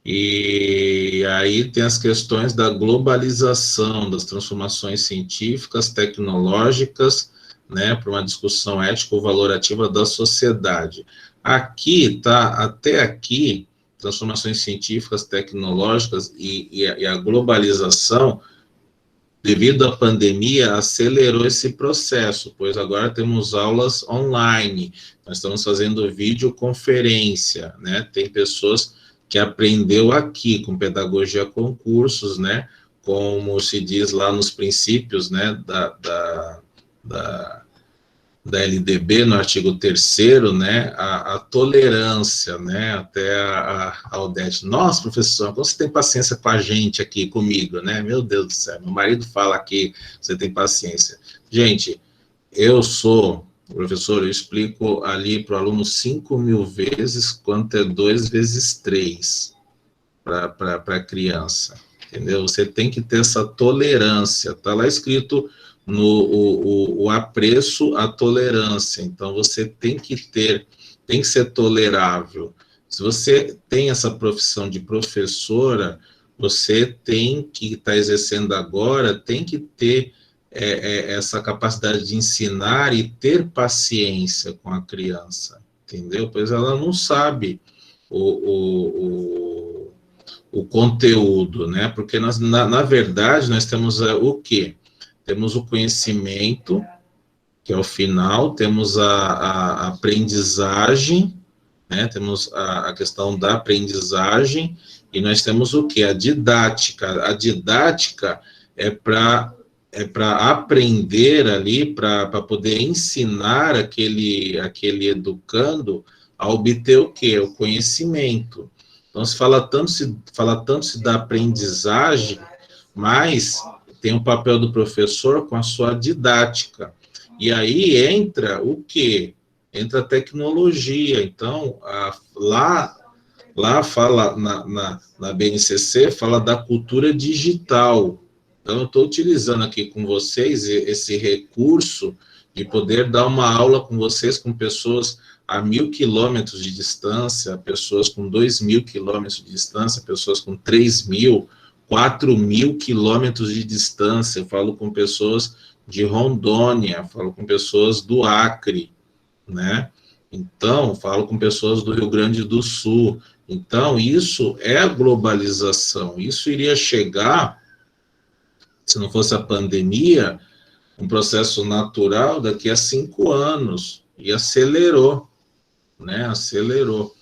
A: E aí tem as questões da globalização, das transformações científicas, tecnológicas, né, para uma discussão ético-valorativa da sociedade. Aqui, tá, até aqui, transformações científicas, tecnológicas e a globalização, devido à pandemia, acelerou esse processo, pois agora temos aulas online, nós estamos fazendo videoconferência, né, tem pessoas que aprendeu aqui, com pedagogia com cursos, né, como se diz lá nos princípios, né, da LDB, no artigo 3º, né, a tolerância, né, até a Odete, nossa, professor, como você tem paciência com a gente aqui, comigo, né, meu Deus do céu, meu marido fala que você tem paciência. Gente, eu sou professor, eu explico ali para o aluno 5.000 vezes quanto é 2 vezes 3 para a criança, entendeu? Você tem que ter essa tolerância, está lá escrito o apreço à tolerância, então você tem que ser tolerável. Se você tem essa profissão de professora, você tem que estar exercendo agora, tem que ter essa capacidade de ensinar e ter paciência com a criança, entendeu? Pois ela não sabe o conteúdo, né? Porque na verdade nós temos o quê? Temos o conhecimento, que é o final, temos a aprendizagem, né? Temos a questão da aprendizagem, e nós temos o quê? A didática. A didática é para aprender ali, para poder ensinar aquele educando a obter o quê? O conhecimento. Então, se fala tanto da aprendizagem, mas tem um papel do professor com a sua didática. E aí entra o quê? Entra a tecnologia. Então, lá fala, na BNCC, fala da cultura digital. Então, eu estou utilizando aqui com vocês esse recurso de poder dar uma aula com vocês, com pessoas a 1.000 quilômetros de distância, pessoas com 2.000 quilômetros de distância, pessoas com 3.000, 4.000 quilômetros de distância. Eu falo com pessoas de Rondônia, falo com pessoas do Acre, né? Então, falo com pessoas do Rio Grande do Sul. Então, isso é a globalização. Isso iria chegar, se não fosse a pandemia, um processo natural daqui a 5 anos, e acelerou, né? Acelerou.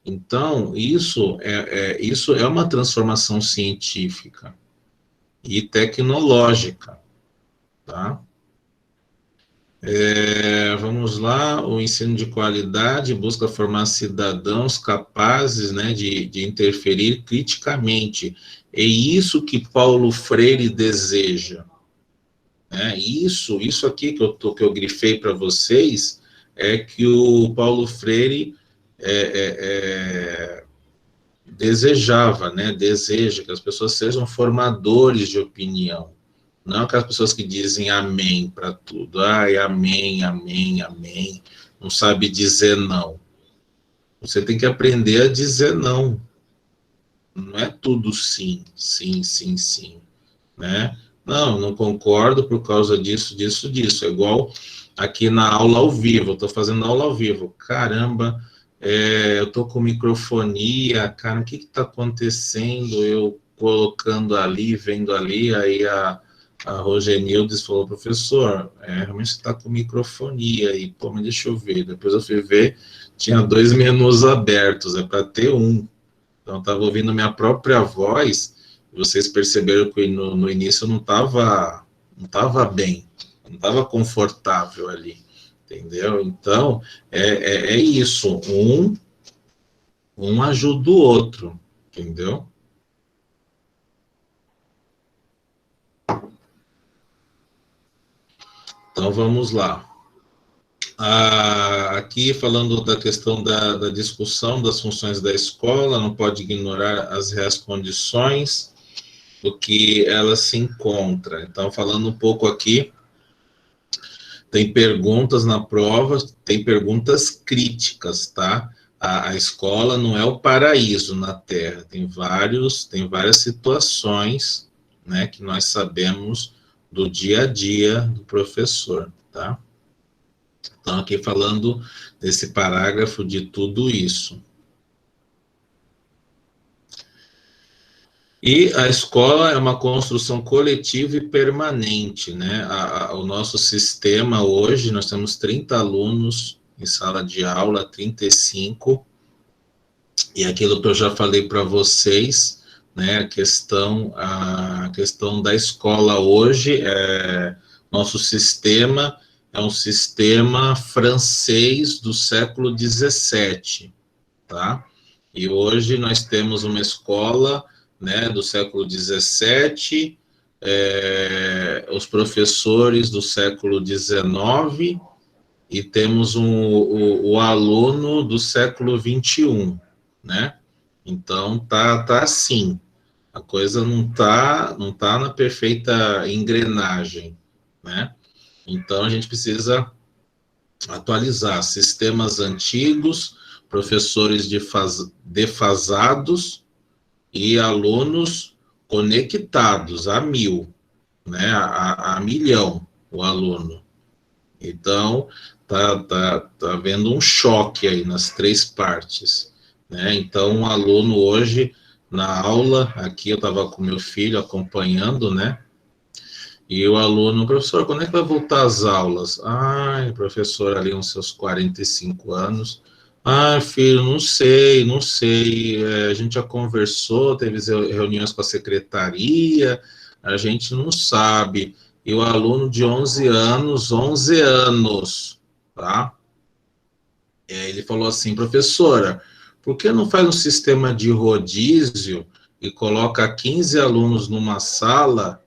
A: Então, isso é uma transformação científica e tecnológica, tá? Vamos lá, o ensino de qualidade busca formar cidadãos capazes, né, de interferir criticamente. É isso que Paulo Freire deseja. Né? Isso aqui que eu grifei para vocês é que o Paulo Freire desejava, né? Deseja que as pessoas sejam formadores de opinião. Não aquelas pessoas que dizem amém para tudo. Ai, amém, amém, amém. Não sabe dizer não. Você tem que aprender a dizer não. Não é tudo sim, sim, sim, sim. Né? Não concordo por causa disso, disso, disso. É igual aqui na aula ao vivo. Eu estou fazendo aula ao vivo. Caramba, eu estou com microfonia. Cara, o que está acontecendo? Eu colocando ali, vendo ali, aí a Rogenildes falou, professor, realmente está com microfonia, e pô, mas deixa eu ver, depois eu fui ver, tinha 2 menus abertos, é para ter um, então eu estava ouvindo minha própria voz, e vocês perceberam que no início eu não estava bem, não estava confortável ali, entendeu? Então, é isso, um ajuda o outro, entendeu? Então, vamos lá. Aqui, falando da questão da discussão das funções da escola, não pode ignorar as reais condições do que ela se encontra. Então, falando um pouco aqui, tem perguntas na prova, tem perguntas críticas, tá? A escola não é o paraíso na Terra, tem várias situações, né, que nós sabemos do dia a dia do professor, tá? Então, aqui falando desse parágrafo de tudo isso. E a escola é uma construção coletiva e permanente, né? O nosso sistema hoje, nós temos 30 alunos em sala de aula, 35, e aquilo que eu já falei para vocês, né? A questão da escola hoje, nosso sistema é um sistema francês do século XVII, tá? E hoje nós temos uma escola, né, do século XVII, os professores do século XIX, e temos o aluno do século XXI, né? Então, tá assim, a coisa não tá na perfeita engrenagem, né? Então, a gente precisa atualizar sistemas antigos, professores defasados e alunos conectados a 1000, né? A milhão, o aluno. Então, tá havendo um choque aí nas 3 partes, né? Então, um aluno hoje, na aula, aqui eu estava com meu filho acompanhando, né? E o aluno, professor, quando é que vai voltar às aulas? Ai, professor, ali uns seus 45 anos. Ah, filho, não sei. A gente já conversou, teve reuniões com a secretaria, a gente não sabe. E o aluno de 11 anos, tá? Ele falou assim, professora, por que não faz um sistema de rodízio e coloca 15 alunos numa sala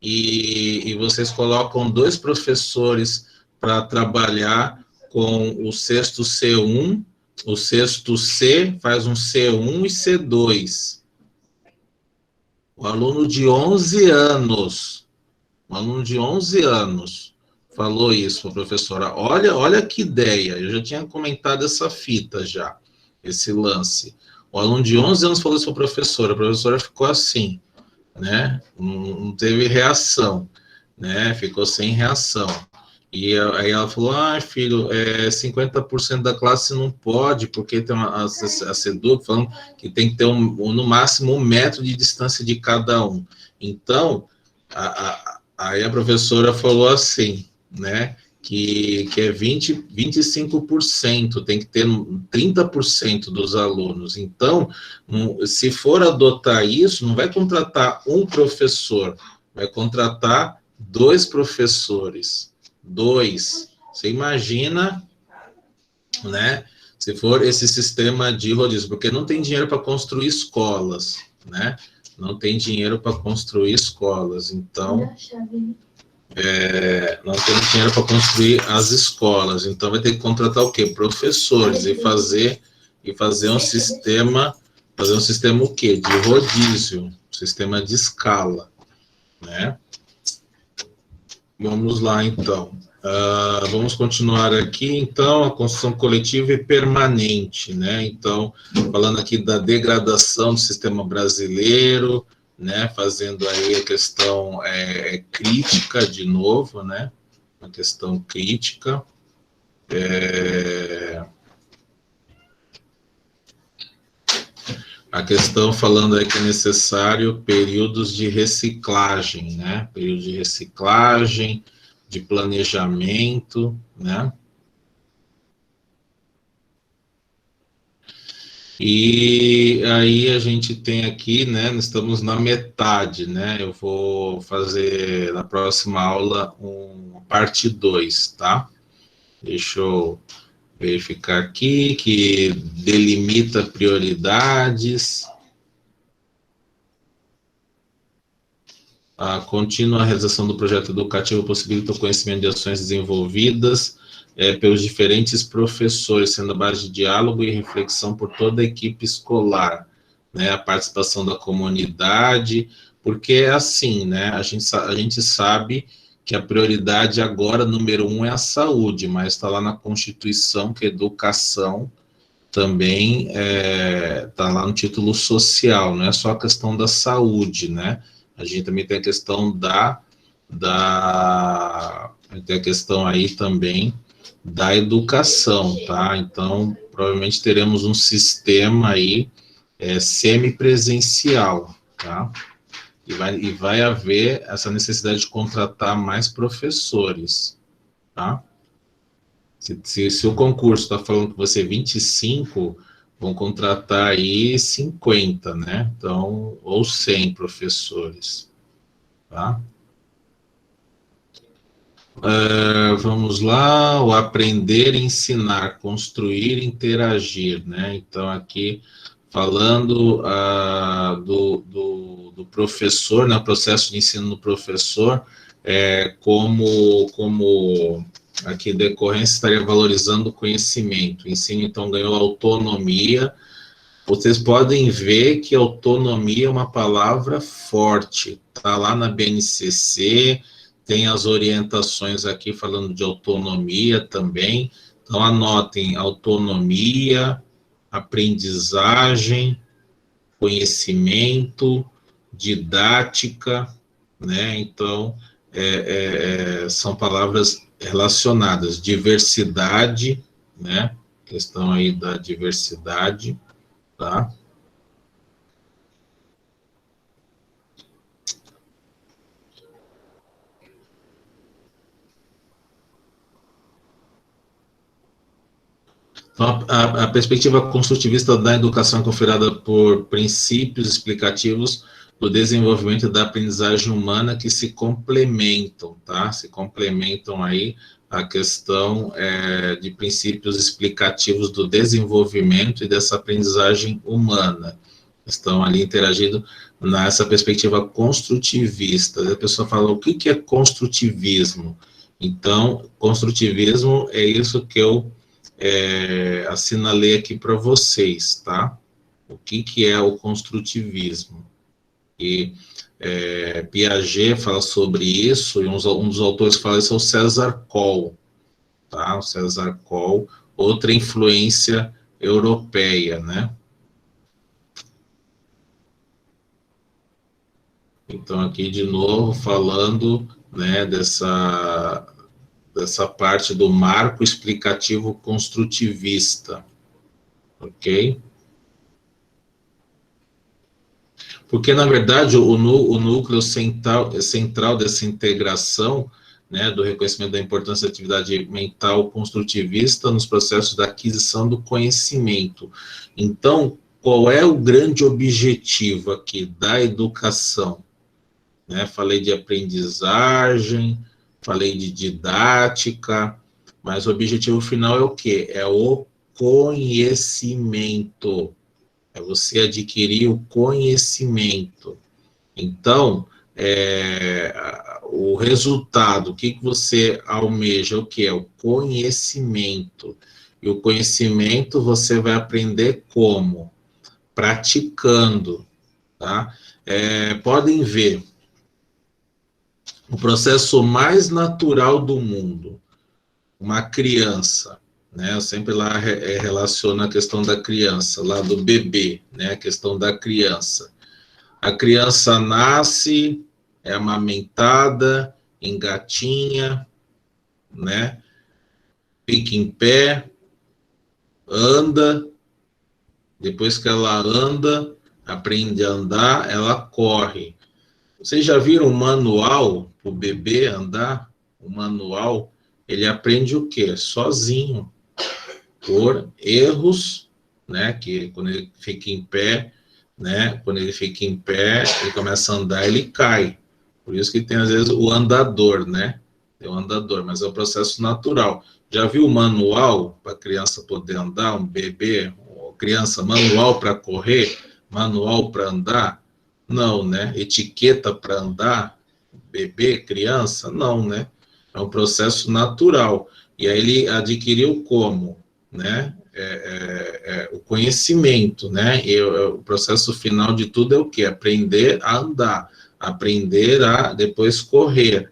A: e vocês colocam 2 professores para trabalhar com o sexto C1, o sexto C faz um C1 e C2. O aluno de 11 anos, um aluno de 11 anos falou isso para a professora. Olha que ideia, eu já tinha comentado essa fita já, esse lance. O aluno de 11 anos falou isso para a professora ficou assim, né? Não teve reação, né? Ficou sem reação. E aí ela falou, filho, 50% da classe não pode, porque tem a SEDUC falando que tem que ter no máximo 1 metro de distância de cada um. Então, aí a professora falou assim, né, que é 25%, tem que ter 30% dos alunos. Então, se for adotar isso, não vai contratar um professor, vai contratar 2 professores. 2. Você imagina, né, se for esse sistema de rodízio, porque não tem dinheiro para construir escolas, né? Não tem dinheiro para construir escolas, então não tem dinheiro para construir as escolas, então vai ter que contratar o quê? Professores e fazer um sistema o quê? De rodízio, um sistema de escala, né? Vamos lá, então. Vamos continuar aqui, então, a construção coletiva e permanente, né? Então, falando aqui da degradação do sistema brasileiro, né? Fazendo aí a questão crítica de novo, né? Uma questão crítica. A questão falando aí que é necessário períodos de reciclagem, né? Período de reciclagem, de planejamento, né? E aí a gente tem aqui, né? Nós estamos na metade, né? Eu vou fazer na próxima aula parte 2, tá? Deixa eu verificar aqui que delimita prioridades. A contínua realização do projeto educativo possibilita o conhecimento de ações desenvolvidas pelos diferentes professores, sendo a base de diálogo e reflexão por toda a equipe escolar, né? A participação da comunidade, porque é assim, né? A gente sabe que a prioridade agora, número 1, é a saúde, mas está lá na Constituição que a educação também está lá no título social, não é só a questão da saúde, né? A gente também tem a questão tem a questão aí também da educação, tá? Então, provavelmente teremos um sistema aí semipresencial, tá? E vai haver essa necessidade de contratar mais professores, tá? Se o concurso está falando que você 25, vão contratar aí 50, né? Então, ou 100 professores, tá? Vamos lá, o aprender, ensinar, construir, interagir, né? Então, aqui, falando do professor, né? O processo de ensino do professor, como aqui decorrência estaria valorizando o conhecimento. O ensino, então, ganhou autonomia. Vocês podem ver que autonomia é uma palavra forte, está lá na BNCC, tem as orientações aqui falando de autonomia também. Então, anotem autonomia, aprendizagem, conhecimento, didática, né? Então, são palavras relacionadas. Diversidade, né? Questão aí da diversidade, tá? Então, a perspectiva construtivista da educação é conferida por princípios explicativos do desenvolvimento e da aprendizagem humana que se complementam, tá? Se complementam aí a questão de princípios explicativos do desenvolvimento e dessa aprendizagem humana. Estão ali interagindo nessa perspectiva construtivista. A pessoa fala, o que é construtivismo? Então, construtivismo é isso que eu assinalei aqui para vocês, tá? O que é o construtivismo? E Piaget fala sobre isso, e um dos autores que fala isso é o César Coll, tá? O César Coll, outra influência europeia, né? Então, aqui de novo, falando, né, dessa parte do marco explicativo construtivista, ok? Porque, na verdade, o núcleo central dessa integração, né, do reconhecimento da importância da atividade mental construtivista nos processos da aquisição do conhecimento. Então, qual é o grande objetivo aqui da educação? Né, falei de aprendizagem, falei de didática, mas o objetivo final é o quê? É o conhecimento. É você adquirir o conhecimento. Então, o resultado, o que você almeja, o que é? O conhecimento. E o conhecimento você vai aprender como? Praticando, tá? Podem ver, o processo mais natural do mundo, uma criança, né? Eu sempre lá relaciono a questão da criança, lá do bebê, né? A questão da criança. A criança nasce, é amamentada, engatinha, né? Fica em pé, anda, depois que ela anda, aprende a andar, ela corre. Vocês já viram o manual para o bebê andar? O manual, ele aprende o quê? Sozinho, por erros, né? Que quando ele fica em pé, né? Quando ele fica em pé, ele começa a andar, ele cai. Por isso que tem, às vezes, o andador, né? Tem o andador, mas é o processo natural. Já viu o manual para a criança poder andar, um bebê, criança, manual para correr, manual para andar? Não, né? Etiqueta para andar, bebê, criança? Não, né? É um processo natural. E aí ele adquiriu como? Né? O conhecimento, né? E o processo final de tudo é o quê? Aprender a andar, aprender a depois correr,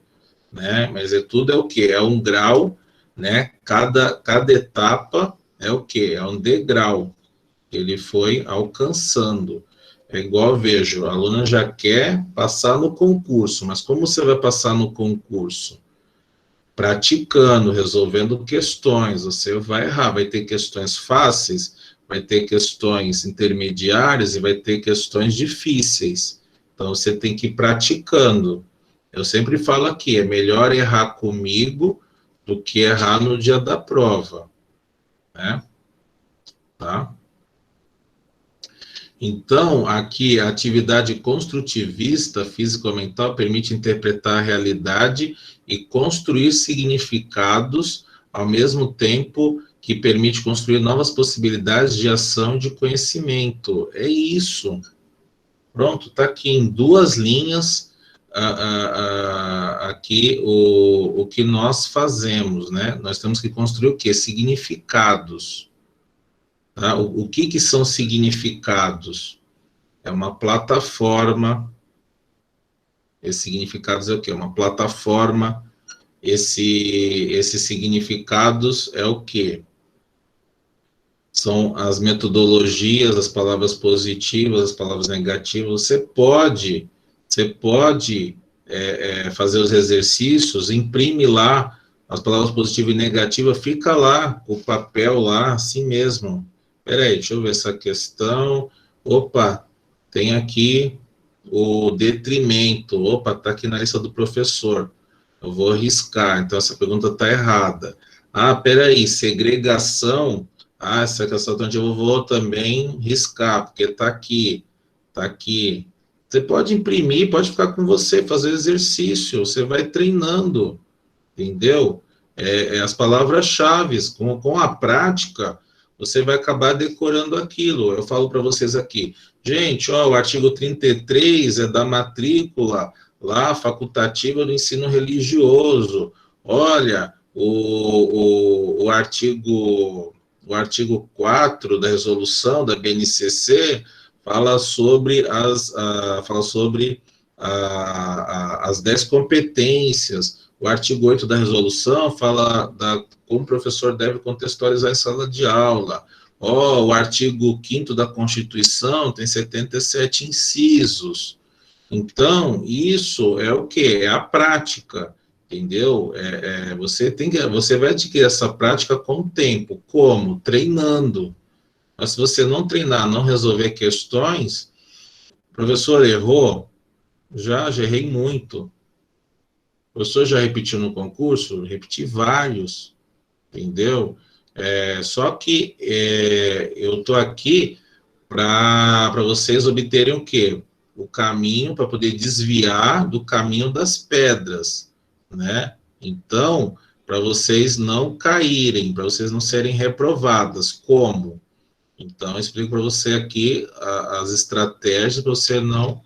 A: né? Mas tudo é o quê? É um grau, né? Cada etapa é o quê? É um degrau que ele foi alcançando. É igual, vejo, a aluna já quer passar no concurso, mas como você vai passar no concurso? Praticando, resolvendo questões, você vai errar, vai ter questões fáceis, vai ter questões intermediárias e vai ter questões difíceis. Então, você tem que ir praticando. Eu sempre falo aqui, é melhor errar comigo do que errar no dia da prova, né? Tá? Então, aqui, a atividade construtivista físico-mental permite interpretar a realidade e construir significados, ao mesmo tempo que permite construir novas possibilidades de ação e de conhecimento. É isso. Pronto, está aqui em 2 linhas, aqui o que nós fazemos, né? Nós temos que construir o quê? Significados. Tá? O que são significados? É uma plataforma. Esses significados é o quê? Uma plataforma. Esses significados é o quê? São as metodologias, as palavras positivas, as palavras negativas. Você pode fazer os exercícios, imprime lá as palavras positivas e negativas, fica lá, o papel lá, assim mesmo. Peraí, deixa eu ver essa questão. Opa, tem aqui o detrimento. Opa, está aqui na lista do professor. Eu vou riscar, então essa pergunta está errada. Ah, peraí, segregação. Ah, essa questão eu vou também riscar, porque está aqui, está aqui. Você pode imprimir, pode ficar com você, fazer exercício, você vai treinando, entendeu? As palavras-chave, com a prática, você vai acabar decorando aquilo. Eu falo para vocês aqui, gente, ó, o artigo 33 é da matrícula lá, facultativa do ensino religioso. Olha, o artigo 4 da resolução da BNCC fala sobre as 10 competências. O artigo 8 da resolução fala como o professor deve contextualizar em sala de aula. O artigo 5º da Constituição tem 77 incisos. Então, isso é o quê? É a prática, entendeu? Você vai adquirir essa prática com o tempo. Como? Treinando. Mas se você não treinar, não resolver questões, o professor errou, já errei muito. O professor já repetiu no concurso? Repeti vários, entendeu? Só que eu estou aqui para vocês obterem o quê? O caminho, para poder desviar do caminho das pedras, né? Então, para vocês não caírem, para vocês não serem reprovadas. Como? Então, eu explico para você aqui as estratégias para você não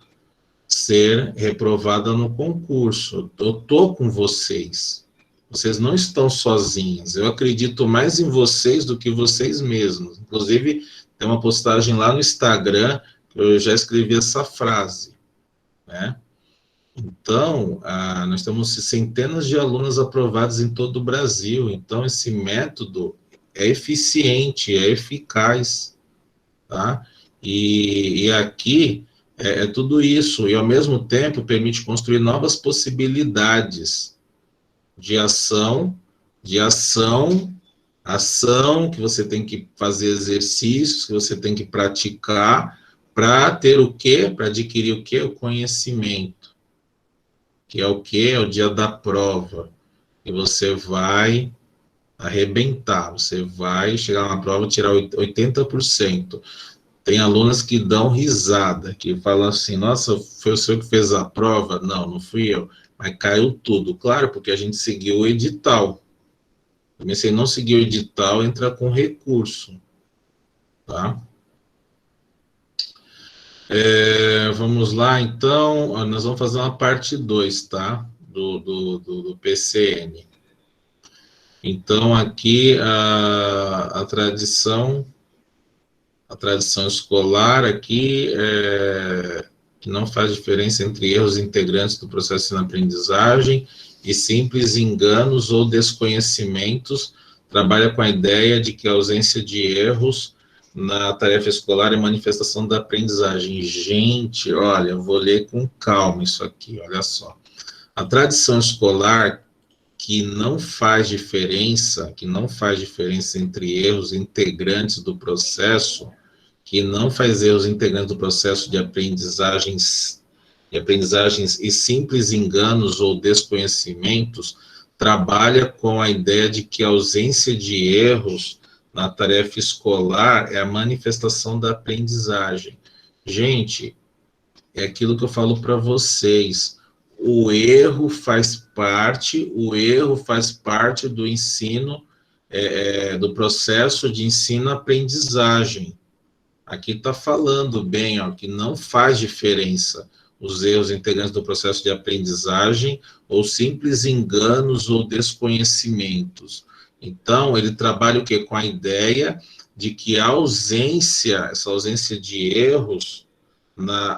A: ser reprovada no concurso. Eu estou com vocês. Vocês não estão sozinhos. Eu acredito mais em vocês do que vocês mesmos. Inclusive, tem uma postagem lá no Instagram que eu já escrevi essa frase, né? Então, nós temos centenas de alunos aprovados em todo o Brasil. Então, esse método é eficiente, é eficaz, tá? E aqui é tudo isso, e ao mesmo tempo permite construir novas possibilidades de ação, ação que você tem que fazer exercícios, que você tem que praticar, para ter o quê? Para adquirir o quê? O conhecimento, que é o quê? É o dia da prova, e você vai arrebentar, você vai chegar na prova e tirar 80%. Tem alunas que dão risada, que falam assim, nossa, foi o senhor que fez a prova? Não, não fui eu, mas caiu tudo. Claro, porque a gente seguiu o edital. Também se não seguir o edital, entra com recurso, tá? Vamos lá, então, nós vamos fazer uma parte 2, tá? Do PCN. Então, aqui, a tradição escolar aqui, que não faz diferença entre erros integrantes do processo de aprendizagem e simples enganos ou desconhecimentos, trabalha com a ideia de que a ausência de erros na tarefa escolar é manifestação da aprendizagem. Gente, olha, eu vou ler com calma isso aqui, olha só. A tradição escolar que não faz diferença entre erros integrantes do processo, que não faz erros integrantes do processo de aprendizagens e simples enganos ou desconhecimentos, trabalha com a ideia de que a ausência de erros na tarefa escolar é a manifestação da aprendizagem. Gente, é aquilo que eu falo para vocês. O erro faz parte do ensino, do processo de ensino-aprendizagem. Aqui está falando bem, ó, que não faz diferença os erros integrantes do processo de aprendizagem ou simples enganos ou desconhecimentos. Então, ele trabalha o quê? Com a ideia de que essa ausência de erros, na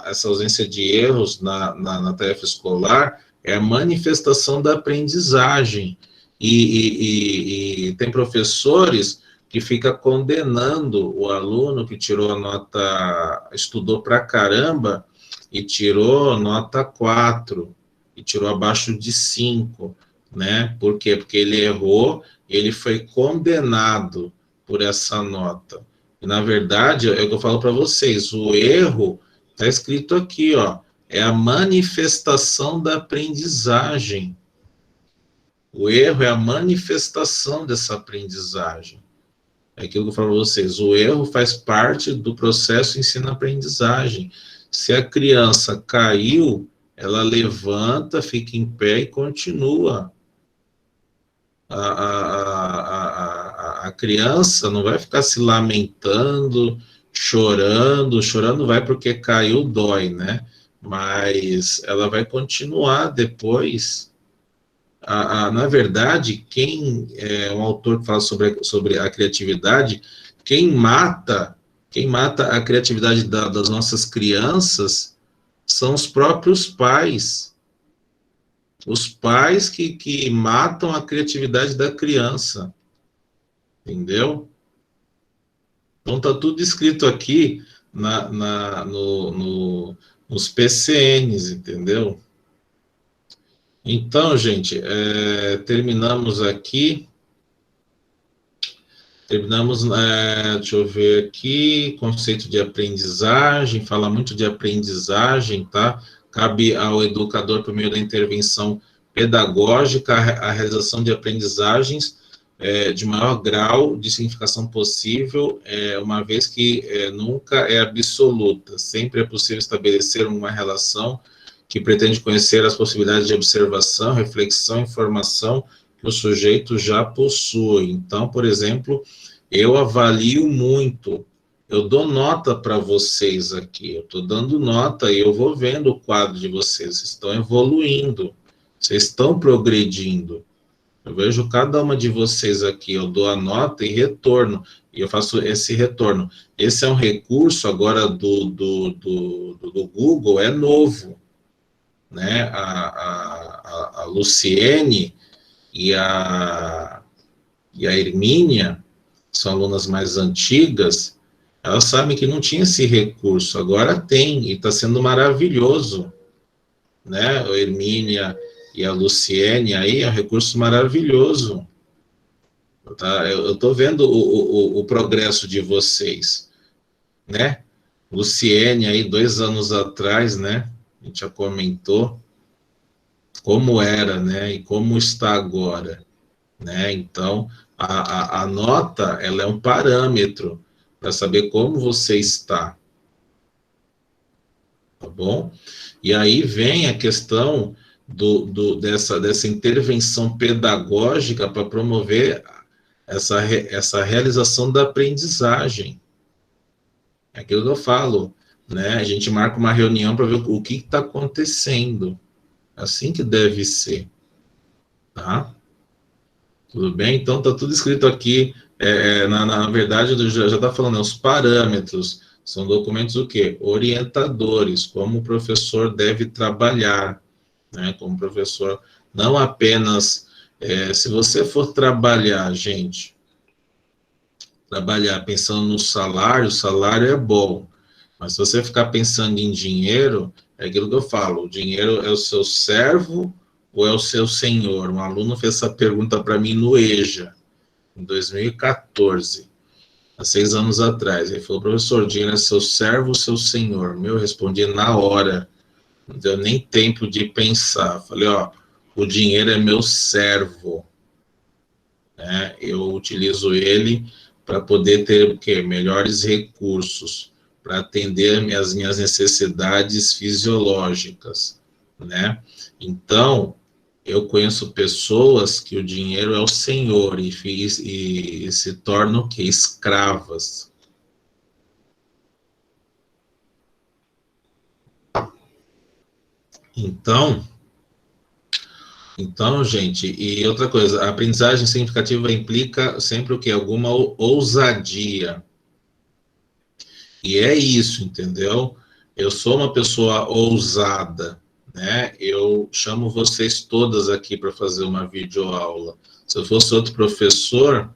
A: tarefa escolar é a manifestação da aprendizagem. E tem professores que fica condenando o aluno que tirou a nota, estudou pra caramba e tirou nota 4, e tirou abaixo de 5, né? Por quê? Porque ele errou, ele foi condenado por essa nota. E, na verdade, é o que eu falo para vocês, o erro está escrito aqui, ó, é a manifestação da aprendizagem. O erro é a manifestação dessa aprendizagem. É aquilo que eu falo para vocês, o erro faz parte do processo ensino-aprendizagem. Se a criança caiu, ela levanta, fica em pé e continua. A criança não vai ficar se lamentando, chorando vai porque caiu, dói, né? Mas ela vai continuar depois. Na verdade, quem é um autor que fala sobre a criatividade, quem mata a criatividade das nossas crianças são os próprios pais. Os pais que matam a criatividade da criança. Entendeu? Então, está tudo escrito aqui nos PCNs, entendeu? Então, gente, terminamos aqui. Deixa eu ver aqui, conceito de aprendizagem, fala muito de aprendizagem, tá? Cabe ao educador, por meio da intervenção pedagógica, a realização de aprendizagens de maior grau de significação possível, uma vez que nunca é absoluta, sempre é possível estabelecer uma relação que pretende conhecer as possibilidades de observação, reflexão, informação que o sujeito já possui. Então, por exemplo, eu avalio muito, eu dou nota para vocês aqui, eu estou dando nota e eu vou vendo o quadro de vocês, estão evoluindo, vocês estão progredindo. Eu vejo cada uma de vocês aqui, eu dou a nota e retorno, e eu faço esse retorno. Esse é um recurso agora do Google, é novo, né? A Luciene e a Hermínia, são alunas mais antigas, elas sabem que não tinha esse recurso, agora tem, e está sendo maravilhoso, né? A Hermínia e a Luciene aí é um recurso maravilhoso. Tá? Eu estou vendo o progresso de vocês, né? Luciene aí, 2 anos atrás, né? A gente já comentou como era, né? E como está agora, né? Então, a nota, ela é um parâmetro para saber como você está, tá bom? E aí vem a questão dessa intervenção pedagógica para promover essa realização da aprendizagem. É aquilo que eu falo, né? A gente marca uma reunião para ver o que está acontecendo. Assim que deve ser, tá? Tudo bem? Então, está tudo escrito aqui. Na verdade, já está falando, os parâmetros são documentos o quê? Orientadores, como o professor deve trabalhar, né? Como professor, não apenas... se você for trabalhar, gente, trabalhar pensando no salário, o salário é bom, mas se você ficar pensando em dinheiro, é aquilo que eu falo, o dinheiro é o seu servo ou é o seu senhor? Um aluno fez essa pergunta para mim no EJA, em 2014, há 6 anos atrás. Ele falou, professor, dinheiro é seu servo ou seu senhor? Eu respondi na hora, não deu nem tempo de pensar. Falei, ó, o dinheiro é meu servo, né? Eu utilizo ele para poder ter o quê? Melhores recursos, para atender as minhas necessidades fisiológicas, né? Então, eu conheço pessoas que o dinheiro é o senhor e se tornam o quê? Escravas. Então, gente, e outra coisa, a aprendizagem significativa implica sempre o quê? Alguma ousadia. E é isso, entendeu? Eu sou uma pessoa ousada, né? Eu chamo vocês todas aqui para fazer uma videoaula. Se eu fosse outro professor,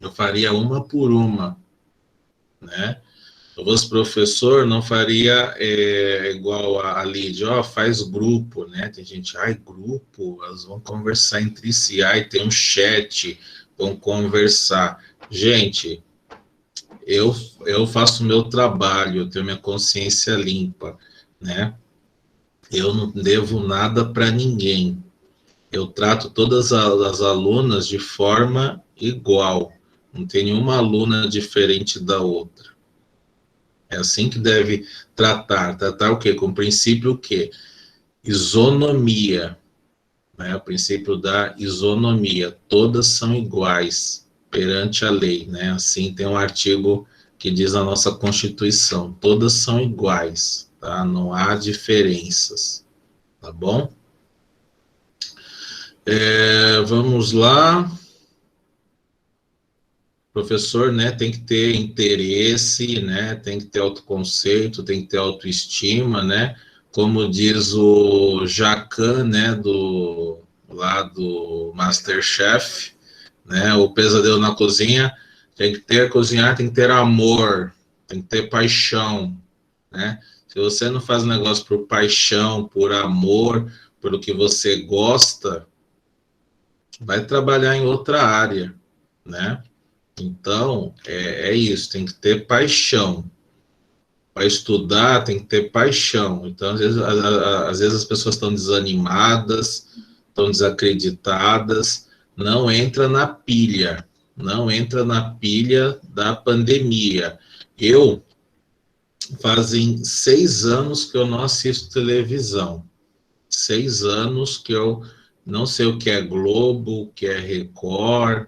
A: eu faria uma por uma, né? Se eu fosse professor, não faria igual a Lídia, ó, faz grupo, né? Tem gente, ai, grupo, elas vão conversar entre si, ai, tem um chat, vão conversar. Gente, eu faço o meu trabalho, eu tenho minha consciência limpa, né? Eu não devo nada para ninguém. Eu trato todas as alunas de forma igual. Não tem nenhuma aluna diferente da outra. É assim que deve tratar. Tratar o quê? Com o princípio o quê? Isonomia. Né? O princípio da isonomia. Todas são iguais perante a lei. Né? Assim tem um artigo que diz a nossa Constituição. Todas são iguais. Tá? Não há diferenças. Tá bom? Vamos lá. Professor, né, tem que ter interesse, né, tem que ter autoconceito, tem que ter autoestima, né, como diz o Jacan, né, lá do MasterChef, né, o Pesadelo na Cozinha, tem que ter, cozinhar tem que ter amor, tem que ter paixão, né, se você não faz um negócio por paixão, por amor, pelo que você gosta, vai trabalhar em outra área, né, então, é isso, tem que ter paixão. Para estudar, tem que ter paixão. Então, às vezes as pessoas estão desanimadas, estão desacreditadas, não entra na pilha, não entra na pilha da pandemia. Fazem 6 anos que eu não assisto televisão. 6 anos que eu não sei o que é Globo, o que é Record,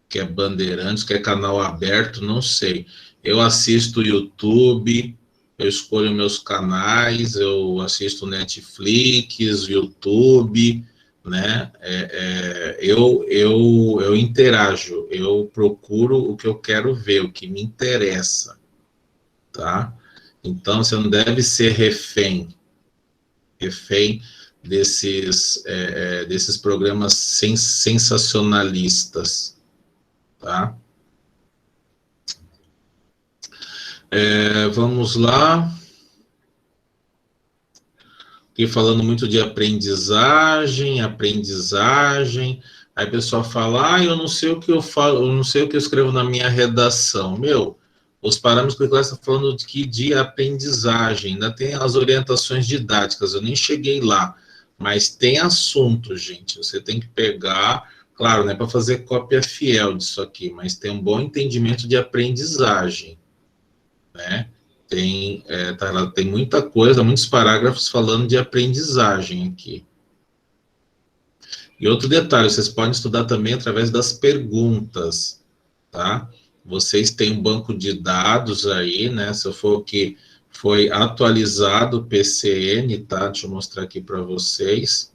A: que é Bandeirantes, que é canal aberto, não sei. Eu assisto YouTube, eu escolho meus canais, eu assisto Netflix, YouTube, né? Eu interajo, eu procuro o que eu quero ver, o que me interessa, tá? Então, você não deve ser refém desses programas sensacionalistas, tá? Vamos lá. Aqui falando muito de aprendizagem. Aí o pessoal fala, eu não sei o que eu falo, eu não sei o que eu escrevo na minha redação. Meu, os parâmetros curriculares estão falando de aprendizagem, ainda tem as orientações didáticas, eu nem cheguei lá, mas tem assunto, gente, você tem que pegar, claro, não é para fazer cópia fiel disso aqui, mas tem um bom entendimento de aprendizagem, né? Tem muita coisa, muitos parágrafos falando de aprendizagem aqui. E outro detalhe, vocês podem estudar também através das perguntas, tá? Vocês têm um banco de dados aí, né? Se eu for que foi atualizado o PCN, tá? Deixa eu mostrar aqui para vocês.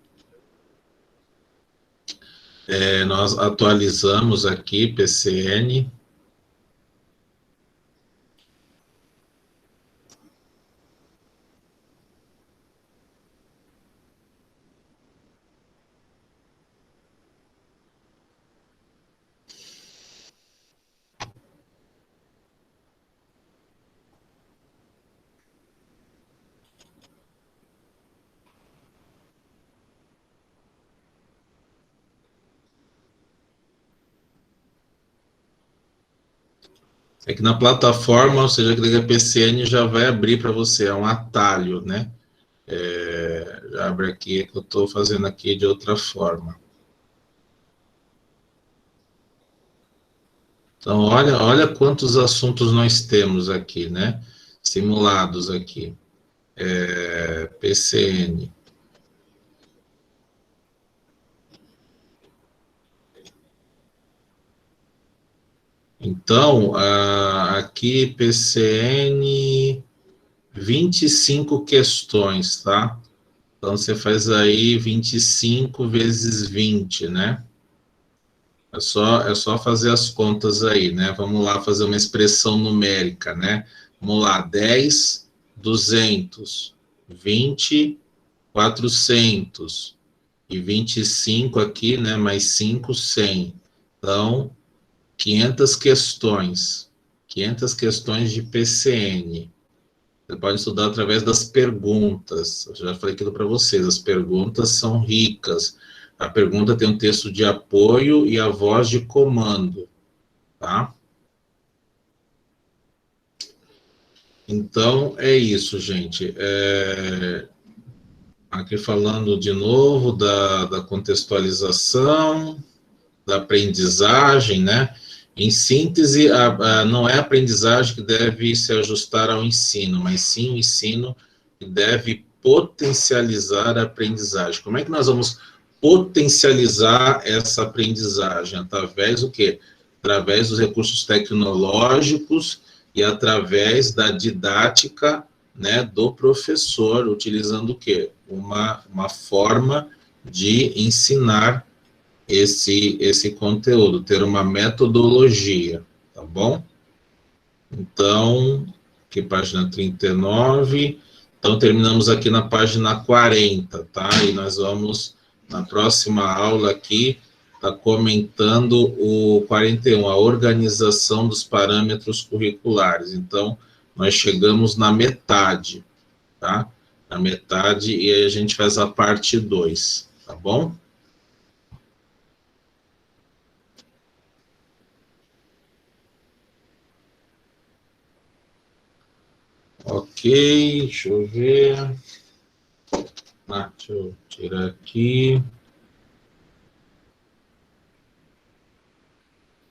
A: Nós atualizamos aqui PCN. É que na plataforma, ou seja, que a PCN já vai abrir para você, é um atalho, né? Já abre aqui, é que eu estou fazendo aqui de outra forma. Então, olha quantos assuntos nós temos aqui, né? simulados aqui. PCN. Então, aqui PCN, 25 questões, tá? Então, você faz aí 25 vezes 20, né? É só fazer as contas aí, né? Vamos lá fazer uma expressão numérica, né? Vamos lá, 10, 200, 20, 400, e 25 aqui, né? Mais 5, 100. Então, 500 questões. 500 questões de PCN. Você pode estudar através das perguntas. Eu já falei aquilo para vocês, as perguntas são ricas. A pergunta tem um texto de apoio e a voz de comando, tá? Então, é isso, gente. Aqui falando de novo da contextualização, da aprendizagem, né? Em síntese, não é a aprendizagem que deve se ajustar ao ensino, mas sim o ensino que deve potencializar a aprendizagem. Como é que nós vamos potencializar essa aprendizagem? Através do quê? Através dos recursos tecnológicos e através da didática, né, do professor, utilizando o quê? Uma forma de ensinar esse conteúdo, ter uma metodologia, tá bom? Então, aqui página 39, então terminamos aqui na página 40, tá? E nós vamos, na próxima aula aqui, tá comentando o 41, a organização dos parâmetros curriculares. Então, nós chegamos na metade, tá? Na metade, e aí a gente faz a parte 2, tá bom? Ok, deixa eu ver. Deixa eu tirar aqui.